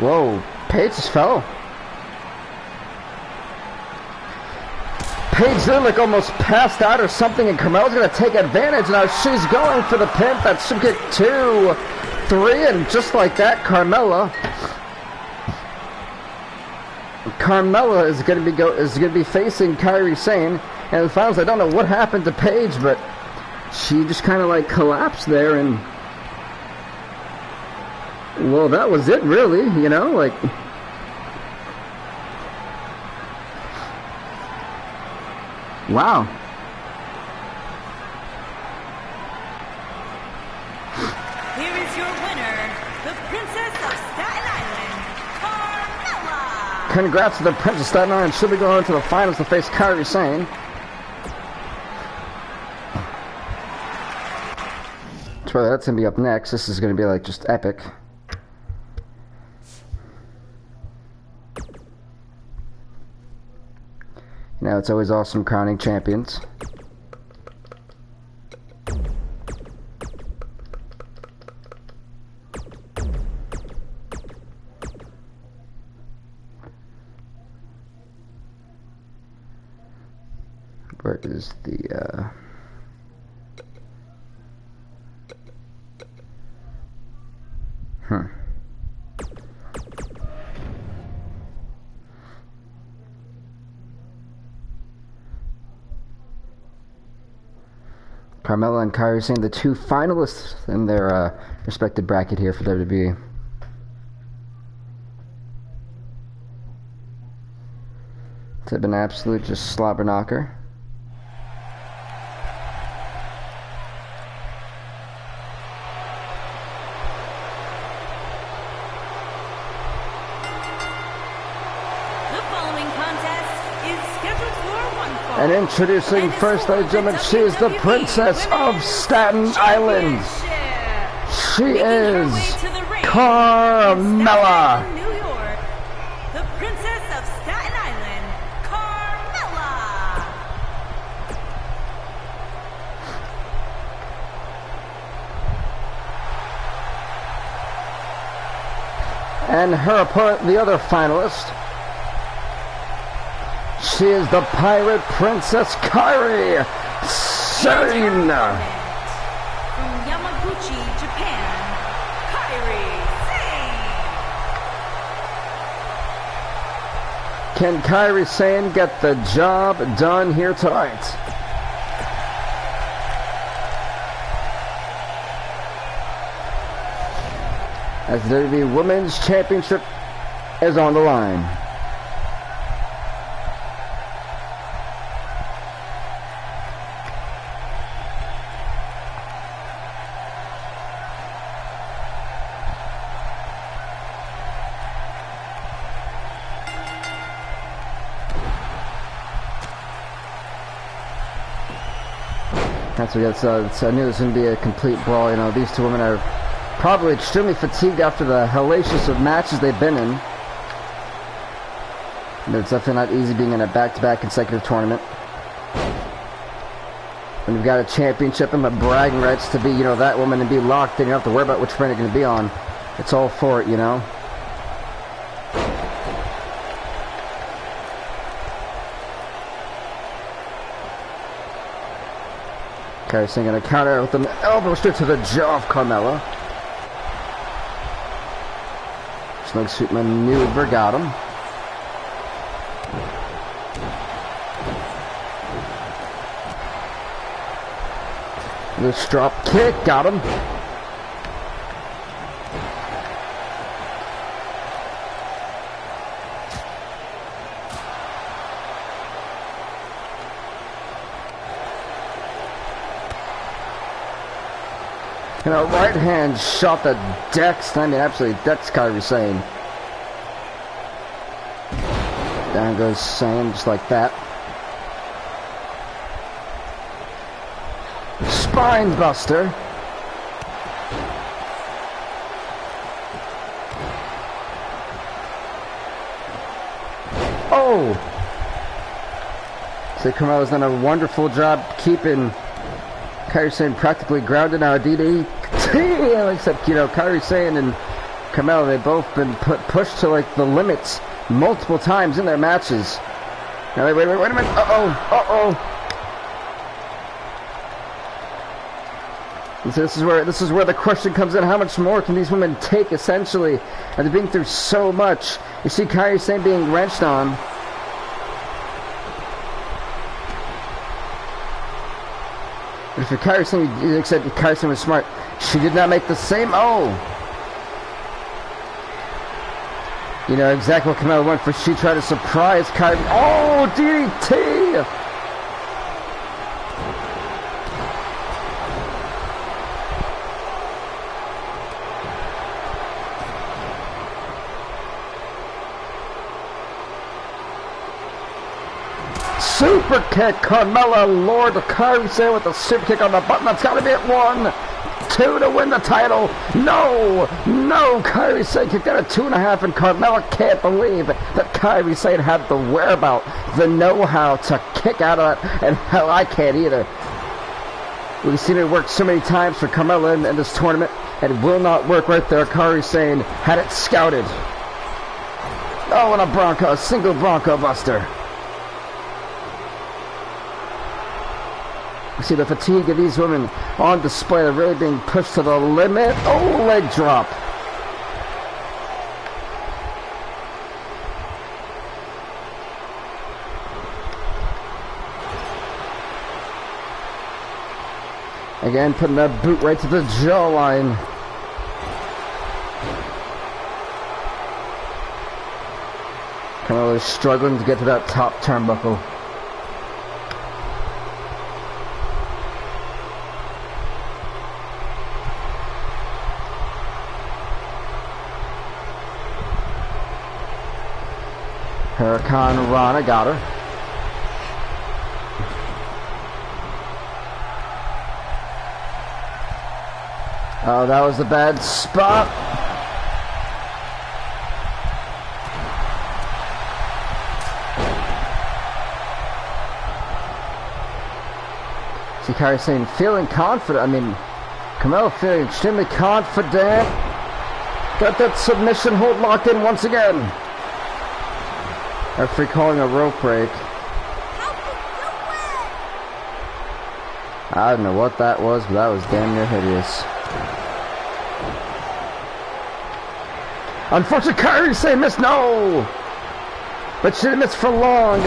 S1: Whoa, Paige just fell. Paige then like almost passed out or something, and Carmella's gonna take advantage. Now she's going for the pin. That should get 2, 3, and just like that, Carmella is gonna be facing Kairi Sane. And in the finals, I don't know what happened to Paige, but she just kind of like collapsed there, and well, that was it, really. You know, like. Wow.
S2: Here is your winner, the Princess of Staten Island, Carmella.
S1: Congrats to the Princess of Staten Island. She'll be going to the finals to face Kairi Sane. So that's going to be up next. This is going to be like just epic. You know, it's always awesome crowning champions. Where is the, Carmella and Kairi Sane, the 2 finalists in their respective bracket here for WWE. It's been an absolute just slobber knocker. And introducing first, ladies and gentlemen, she is the Princess of Staten Island. She is Carmella.
S2: The Princess of Staten Island, Carmella.
S1: And her opponent, the other finalist, she is the Pirate Princess Kairi Sane.
S2: From Yamaguchi, Japan, Kairi Sane.
S1: Can Kairi Sane get the job done here tonight? As the WWE Women's Championship is on the line. That's what I knew this was going to be a complete brawl. You know, these 2 women are probably extremely fatigued after the hellacious of matches they've been in. And it's definitely not easy being in a back-to-back consecutive tournament. When you've got a championship and the bragging rights to be, you know, that woman and be locked, then you don't have to worry about which friend you're going to be on. It's all for it, you know. Kairi Sane gonna counter with an elbow straight to the jaw of Carmella. Snug suit maneuver got him. This drop kick got him. And a right hand shot that decks. I mean, absolutely decks Kairi Sane. Down goes Sane just like that. Spine buster. Oh! So Carmella's done a wonderful job keeping Kairi Sane practically grounded now. DDT, except, you know, Kairi Sane and Carmella, they've both been pushed to like the limits multiple times in their matches. Now, wait a minute. Uh-oh. So this is where the question comes in. How much more can these women take, essentially? And they've been through so much. You see Kairi Sane being wrenched on. But if Kairi Sane, except Kairi Sane was smart, she did not make the same. Oh! You know exactly what Carmella went for. She tried to surprise Kairi. Oh, DDT! Super kick, Carmella, Lord Kairi Sane with the super kick on the button. That's got to be it. 1, 2 to win the title. No, Kairi Sane kicked out at 2.5, and Carmella can't believe that Kairi Sane had the whereabout, the know-how to kick out of that, and hell, I can't either. We've seen it work so many times for Carmella in this tournament, and it will not work right there. Kairi Sane had it scouted. Oh, and a single Bronco Buster. You see the fatigue of these women on display. They're really being pushed to the limit. Oh, leg drop. Again, putting that boot right to the jawline. Carmella is struggling to get to that top turnbuckle. Hurricane Rana got her. Oh, that was a bad spot. See Kairi Sane feeling confident. I mean, Carmella feeling extremely confident. Got that submission hold locked in once again. Referee calling a rope break. I don't know what that was, but that was damn near hideous. Unfortunately, Kairi Sane missed. No! But she didn't miss for long.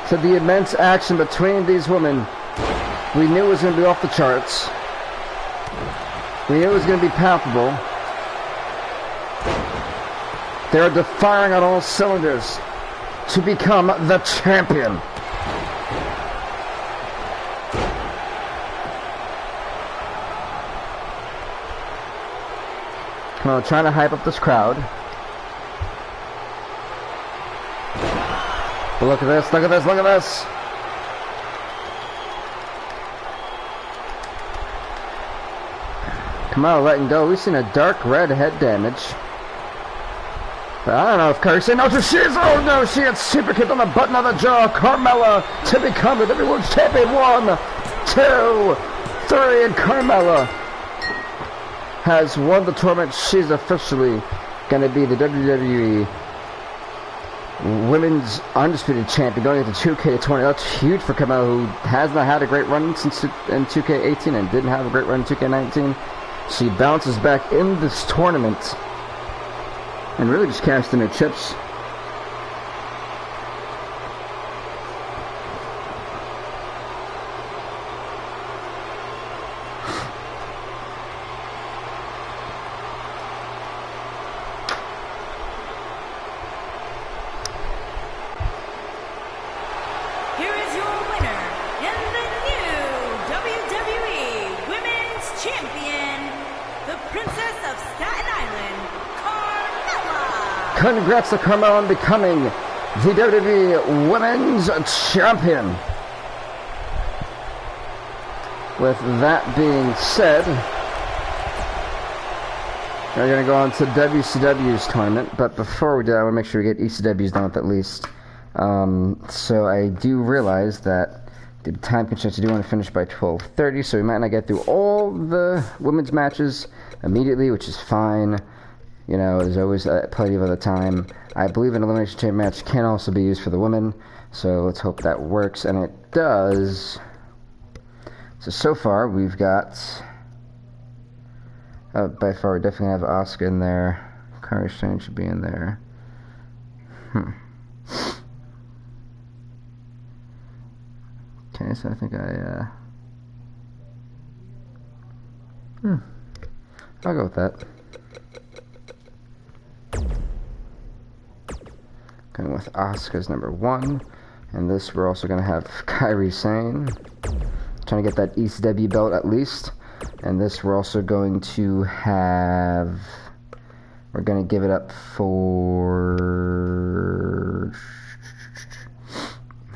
S1: So the immense action between these women, we knew it was going to be off the charts. We knew it was going to be palpable. They're firing on all cylinders to become the champion. Come on, trying to hype up this crowd. But look at this, look at this, look at this. Carmella letting go. We've seen a dark red head damage. But I don't know if Kairi Sane knows who she is. Oh no, she had super kicked on the button of the jaw. Carmella to become the WWE Champion. 1, 2, 3, and Carmella has won the tournament. She's officially going to be the WWE Women's Undisputed Champion going into 2K20. That's huge for Carmella, who has not had a great run since in 2K18 and didn't have a great run in 2K19. She bounces back in this tournament and really just cashed in her chips. congrats to Carmella on becoming the WWE Women's Champion. With that being said, we're going to go on to WCW's tournament, but before we do that, I want to make sure we get ECW's done with at least. So I do realize that the time constraints, I do want to finish by 12:30, so we might not get through all the women's matches immediately, which is fine. You know, there's always plenty of other time. I believe an Elimination Chamber match can also be used for the women, so let's hope that works, and it does. So far, we've got... by far, we definitely have Asuka in there. Kairi Sane should be in there. Okay, so I think I'll go with that. Going with Asuka's number 1. And this, we're also going to have Kairi Sane. Trying to get that ECW belt at least. And this, we're also going to have... We're going to give it up for...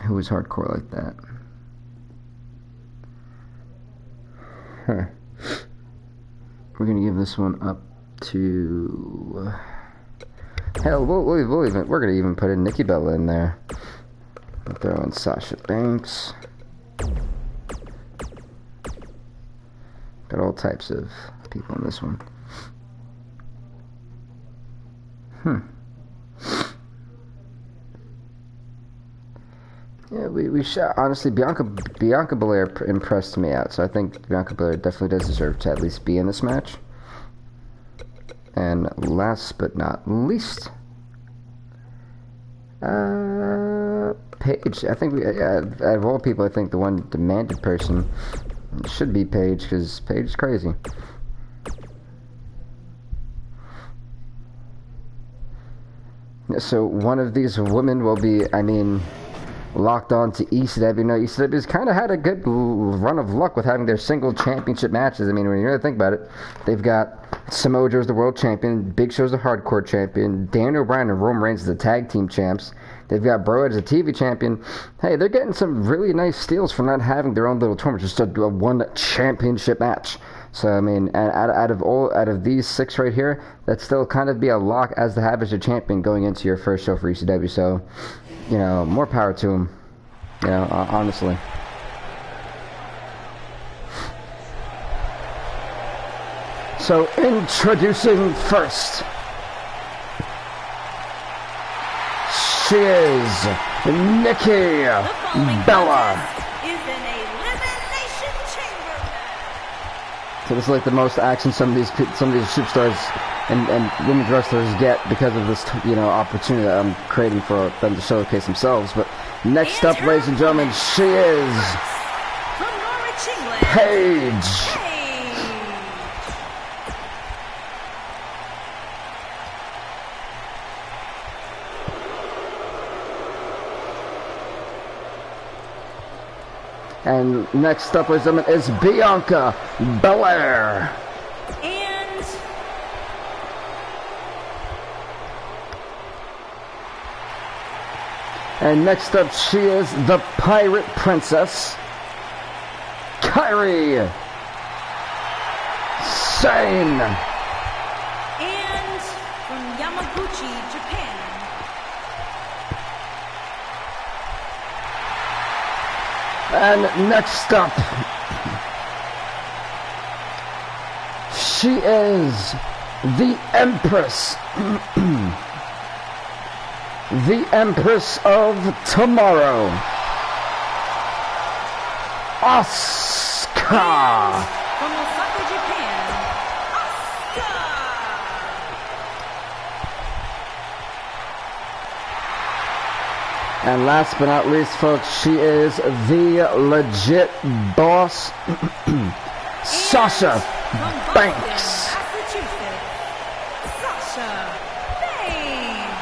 S1: Who is hardcore like that? We're going to give this one up to... Hell, we're going to even put in Nikki Bella in there. We'll throw in Sasha Banks. Got all types of people in this one. Yeah, we shot. Honestly, Bianca Belair impressed me out, so I think Bianca Belair definitely does deserve to at least be in this match. And last but not least, Paige. I think out of all people, I think the one demanded person should be Paige, because Paige is crazy. So one of these women will be, locked on to ECW. You know, ECW's kind of had a good run of luck with having their single championship matches. When you really think about it, they've got Samoa Joe's the world champion, Big Show's the hardcore champion, Daniel Bryan and Roman Reigns the tag team champs. They've got Bro as a TV champion. Hey, they're getting some really nice steals for not having their own little tournament, just a one championship match. So out of these 6 right here, that still kind of be a lock as to have as your champion going into your first show for ECW. So, you know, more power to him. You know, honestly. So introducing first, she is Nikki Bella. So this is like the most action some of these superstars and women's wrestlers get because of this, you know, opportunity that I'm creating for them to showcase themselves. But next up, ladies and gentlemen, she is Paige. And next up, ladies and gentlemen, is Bianca Belair. And next up, she is the Pirate Princess, Kairi Sane.
S2: And from Yamaguchi, Japan,
S1: and next up, she is the Empress. The Empress of Tomorrow, Asuka.
S2: from Osaka, Japan, Asuka.
S1: And last but not least, folks, she is the legit boss, Sasha Banks.
S2: Massachusetts, Sasha Banks.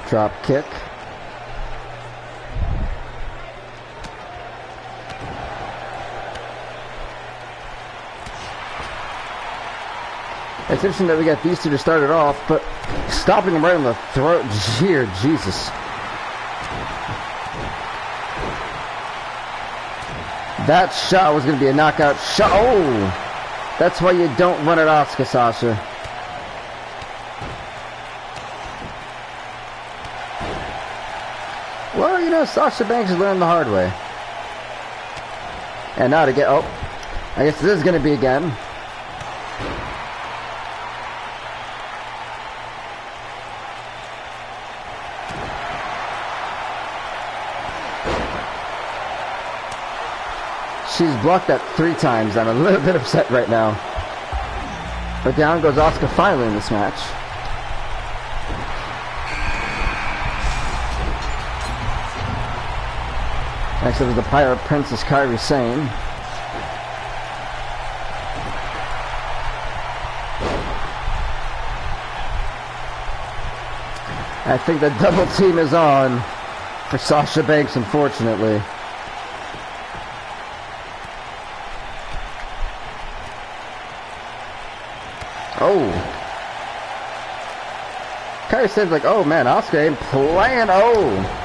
S1: Drop kick. It's interesting that we got these two to start it off, but stopping him right in the throat here, Jesus. That shot was going to be a knockout shot. Oh! That's why you don't run at Asuka, Sasha. Well, you know, Sasha Banks learned the hard way. And now to get... Oh, I guess this is going to be again. She's blocked that 3 times. I'm a little bit upset right now. But down goes Asuka finally in this match. Next up is the Pirate Princess Kairi Sane. I think the double team is on for Sasha Banks, unfortunately. Oh. Kairi Sane's like, oh man, Asuka ain't playing. Oh.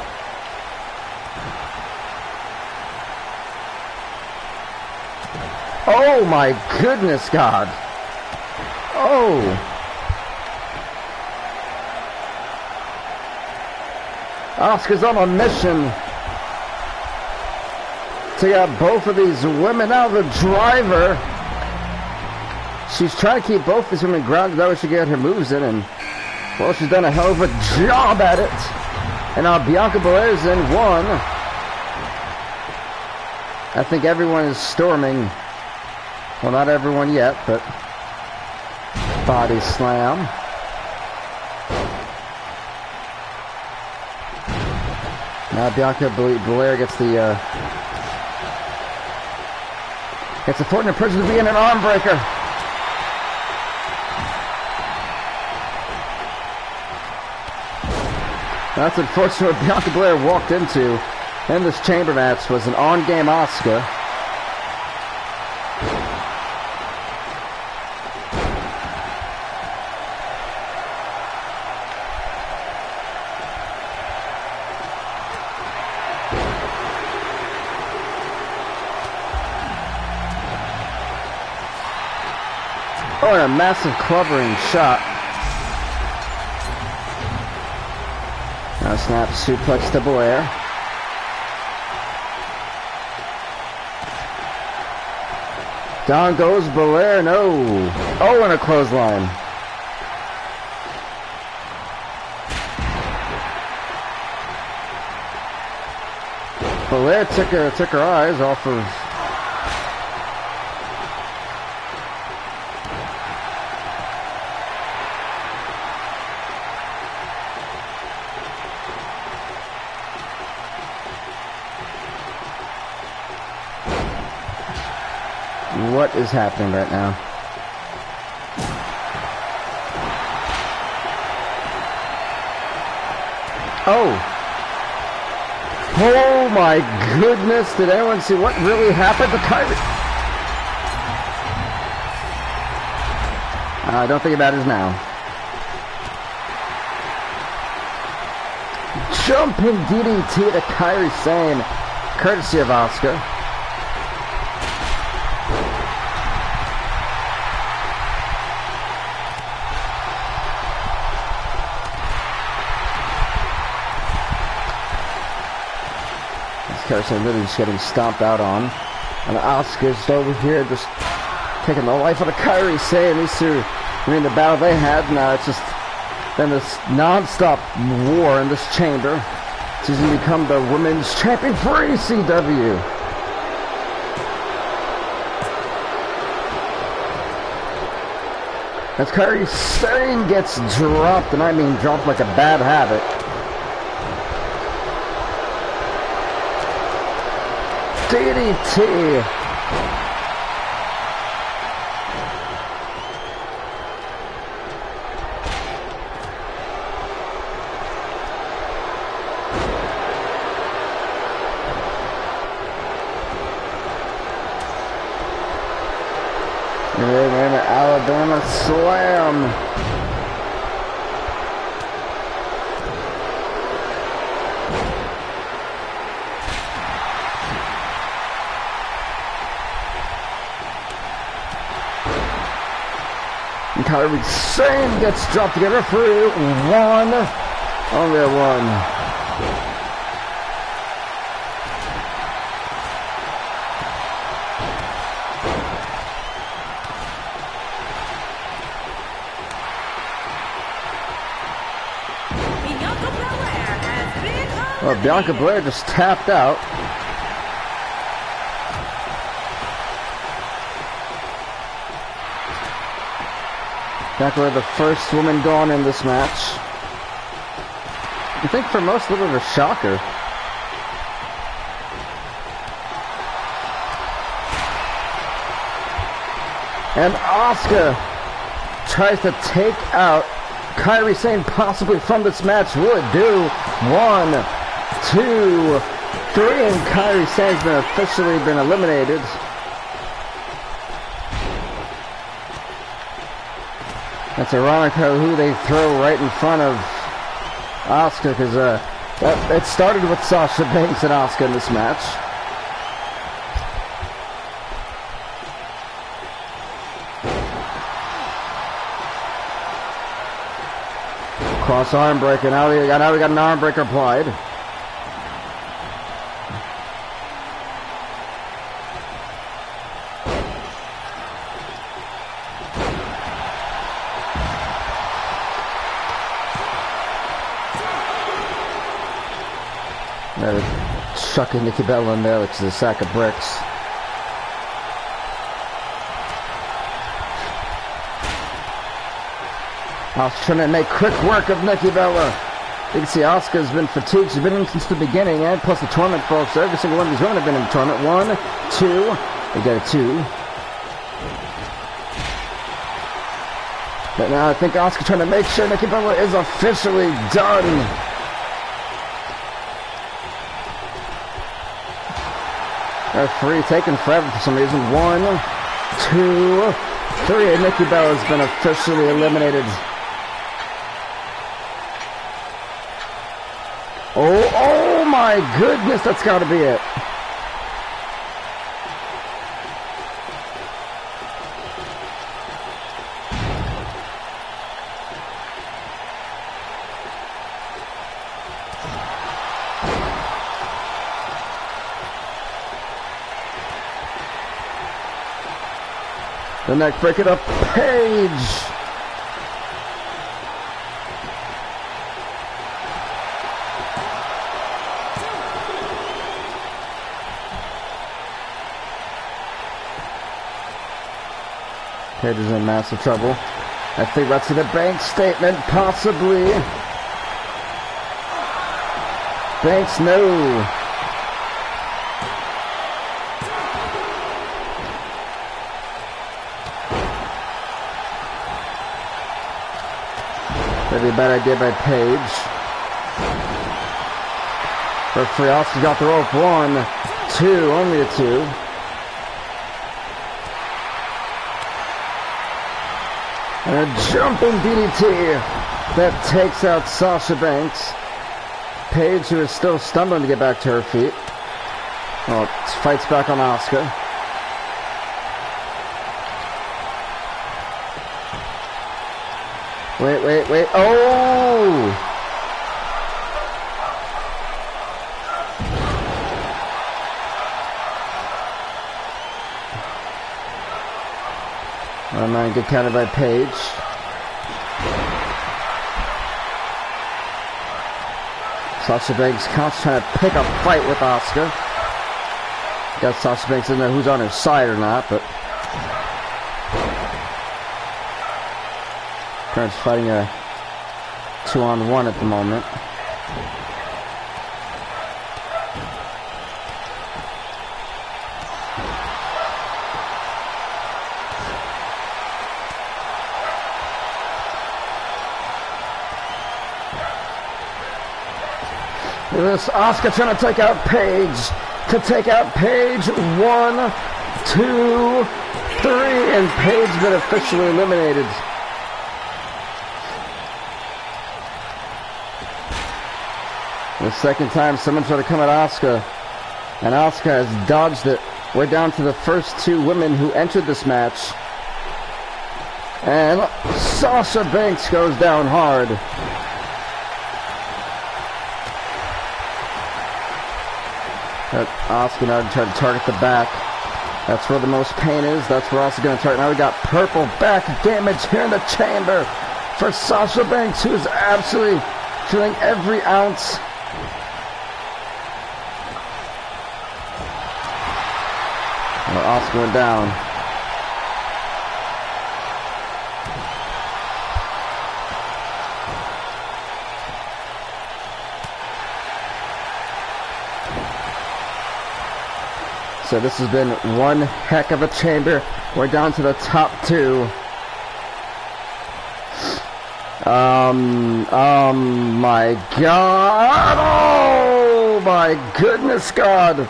S1: Oh my goodness, God. Oh. Asuka's on a mission to get both of these women out of the driver. She's trying to keep both these women grounded. That way she can get her moves in, and well, she's done a hell of a job at it. And now Bianca Belair's in 1. I think everyone is storming. Well, not everyone yet, but body slam. Now Bianca Belair gets the Fortune Prison to be in an arm breaker. That's unfortunate. What Bianca Belair walked into in this chamber match was an on-game Asuka. Oh, and a massive clobbering shot. Now snap suplex to Belair. Down goes Belair. No. Oh, and a clothesline. Belair took her eyes off of... What is happening right now? Oh! Oh my goodness! Did anyone see what really happened to Kairi? Don't think about it now. Jumping DDT to Kairi Sane, courtesy of Asuka. Carson really just getting stomped out on. And Asuka's over here just taking the life out of Kairi Sane. These two, I mean, the battle they had, now it's just been this non-stop war in this chamber. She's going to become the women's champion for ECW. As Kairi Sane gets dropped, and I mean dropped like a bad habit. DDT. an Alabama slam. And Kairi Sane gets dropped together for one. Only a one. Well, Bianca Belair just tapped out. Bianca Belair, the first woman gone in this match. I think for most, a little bit of a shocker. And Asuka tries to take out Kairi Sane possibly from this match. Will it do? 1, 2, 3, and Kairi Sane's been officially eliminated. That's ironic who they throw right in front of Asuka, because it started with Sasha Banks and Asuka in this match. Cross arm breaker. Now we got an arm breaker applied. Chucking Nikki Bella in there, which is a sack of bricks. Asuka trying to make quick work of Nikki Bella. You can see Asuka's been fatigued. She's been in since the beginning, and plus the tournament, folks. Every single one of these women have been in the tournament. 1, 2. They got a 2. But now I think Asuka trying to make sure Nikki Bella is officially done. Referee taking forever for some reason. 1, 2, 3. And Nikki Bella's been officially eliminated. Oh my goodness, that's got to be it. The neck breaking up, Paige. Paige is in massive trouble. I think that's in a Banks statement, possibly. Banks, no. That'd be a bad idea by Paige. Referee also got the rope. 1, 2, only a 2. And a jumping DDT that takes out Sasha Banks. Paige, who is still stumbling to get back to her feet. Well, fights back on Asuka. Wait. Oh! Oh man, good counter by Paige. Sasha Banks constantly trying to pick a fight with Asuka. Got Sasha Banks in there, who's on her side or not, but currently fighting a 2-on-1 at the moment. This Asuka trying to take out Paige. 1, 2, and Paige been officially eliminated. The second time someone tried to come at Asuka, and Asuka has dodged it. We're down to the first two women who entered this match. And Sasha Banks goes down hard. Asuka now trying to target the back. That's where the most pain is. That's where Asuka going to target. Now we got purple back damage here in the chamber for Sasha Banks, who is absolutely feeling every ounce. Well, Asuka went down. So this has been one heck of a chamber. We're down to the top two. My God. Oh my goodness God.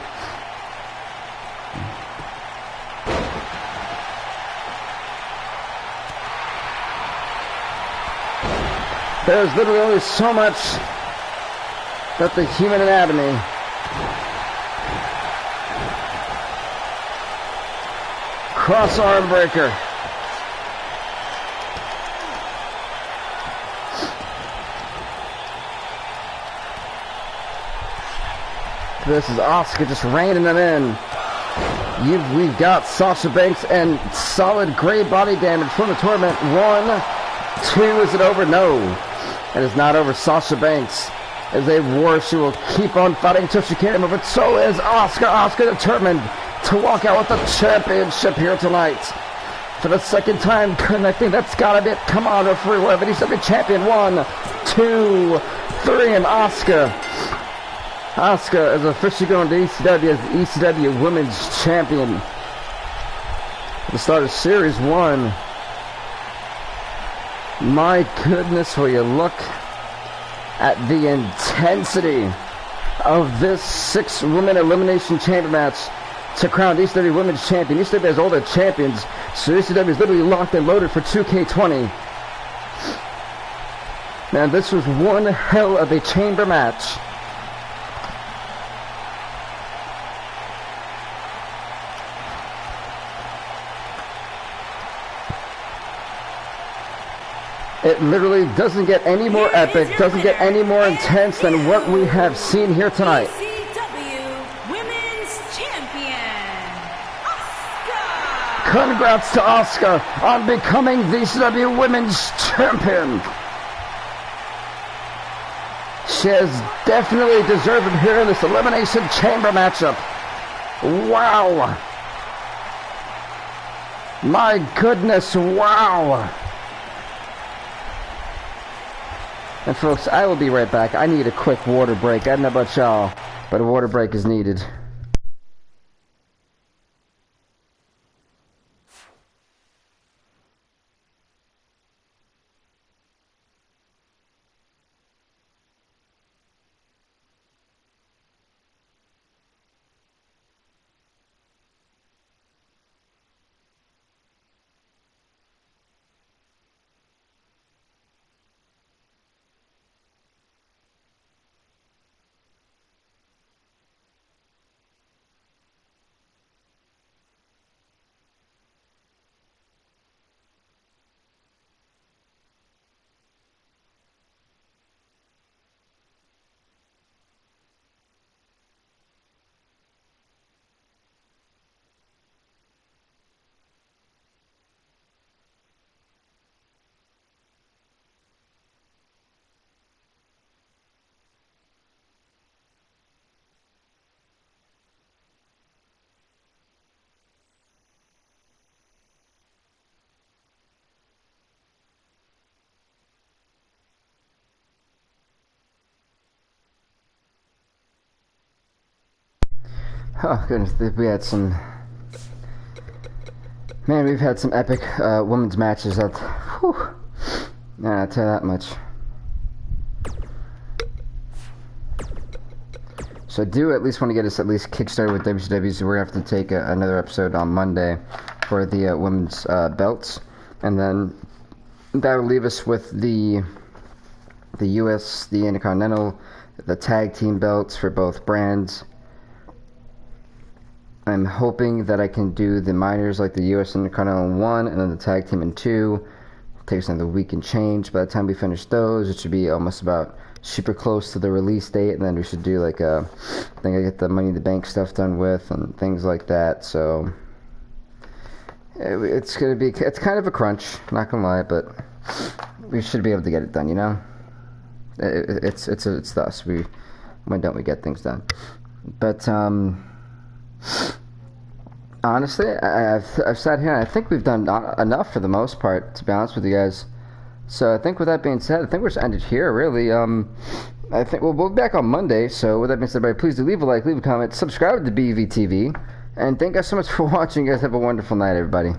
S1: There's literally only so much that the human anatomy cross arm breaker. This is Asuka just reining them in. We've got Sasha Banks and solid gray body damage from the tournament. 1, 2, is it over? No. It is not over. Sasha Banks is a war. She will keep on fighting until she can't move it. So is Asuka. Asuka determined to walk out with the championship here tonight. For the second time, and I think that's gotta be it. Come on, referee, whatever. He's the champion. 1, 2, 3, and Asuka. Asuka is officially going to ECW as the ECW Women's Champion. At the start of Series 1. My goodness, will you look at the intensity of this 6-woman elimination chamber match to crown ECW Women's Champion. ECW has all their champions, so ECW is literally locked and loaded for 2K20. Man, this was one hell of a chamber match. It literally doesn't get any more epic, doesn't get any more intense than what we have seen here tonight.
S2: ECW Women's Champion, Asuka!
S1: Congrats to Asuka on becoming the ECW Women's Champion. She has definitely deserved it here in this Elimination Chamber matchup. Wow. My goodness, wow. And folks, I will be right back. I need a quick water break. I don't know about y'all, but a water break is needed. Oh goodness, we had some... Man, we've had some epic women's matches that... Whew. Nah, I'll tell you that much. So I do at least want to get us at least kickstarted with WCW, so we're going to have to take another episode on Monday. for the women's belts, and then that will leave us with the U.S., the Intercontinental, the tag team belts for both brands. I'm hoping that I can do the minors, like the U.S. Intercontinental in 1, and then the tag team in 2. It takes another week and change. By the time we finish those, it should be almost about super close to the release date, and then we should do like I think I get the Money in the Bank stuff done with and things like that. So it's kind of a crunch, not gonna lie, but we should be able to get it done. You know, it's us. When don't we get things done? But honestly, I've sat here and I think we've done enough for the most part, to be honest with you guys. So I think with that being said, I think we're just ended here, really. I think we'll be back on Monday. So with that being said, everybody, please do leave a like, leave a comment, subscribe to BVTV, and thank you guys so much for watching. You guys have a wonderful night, everybody.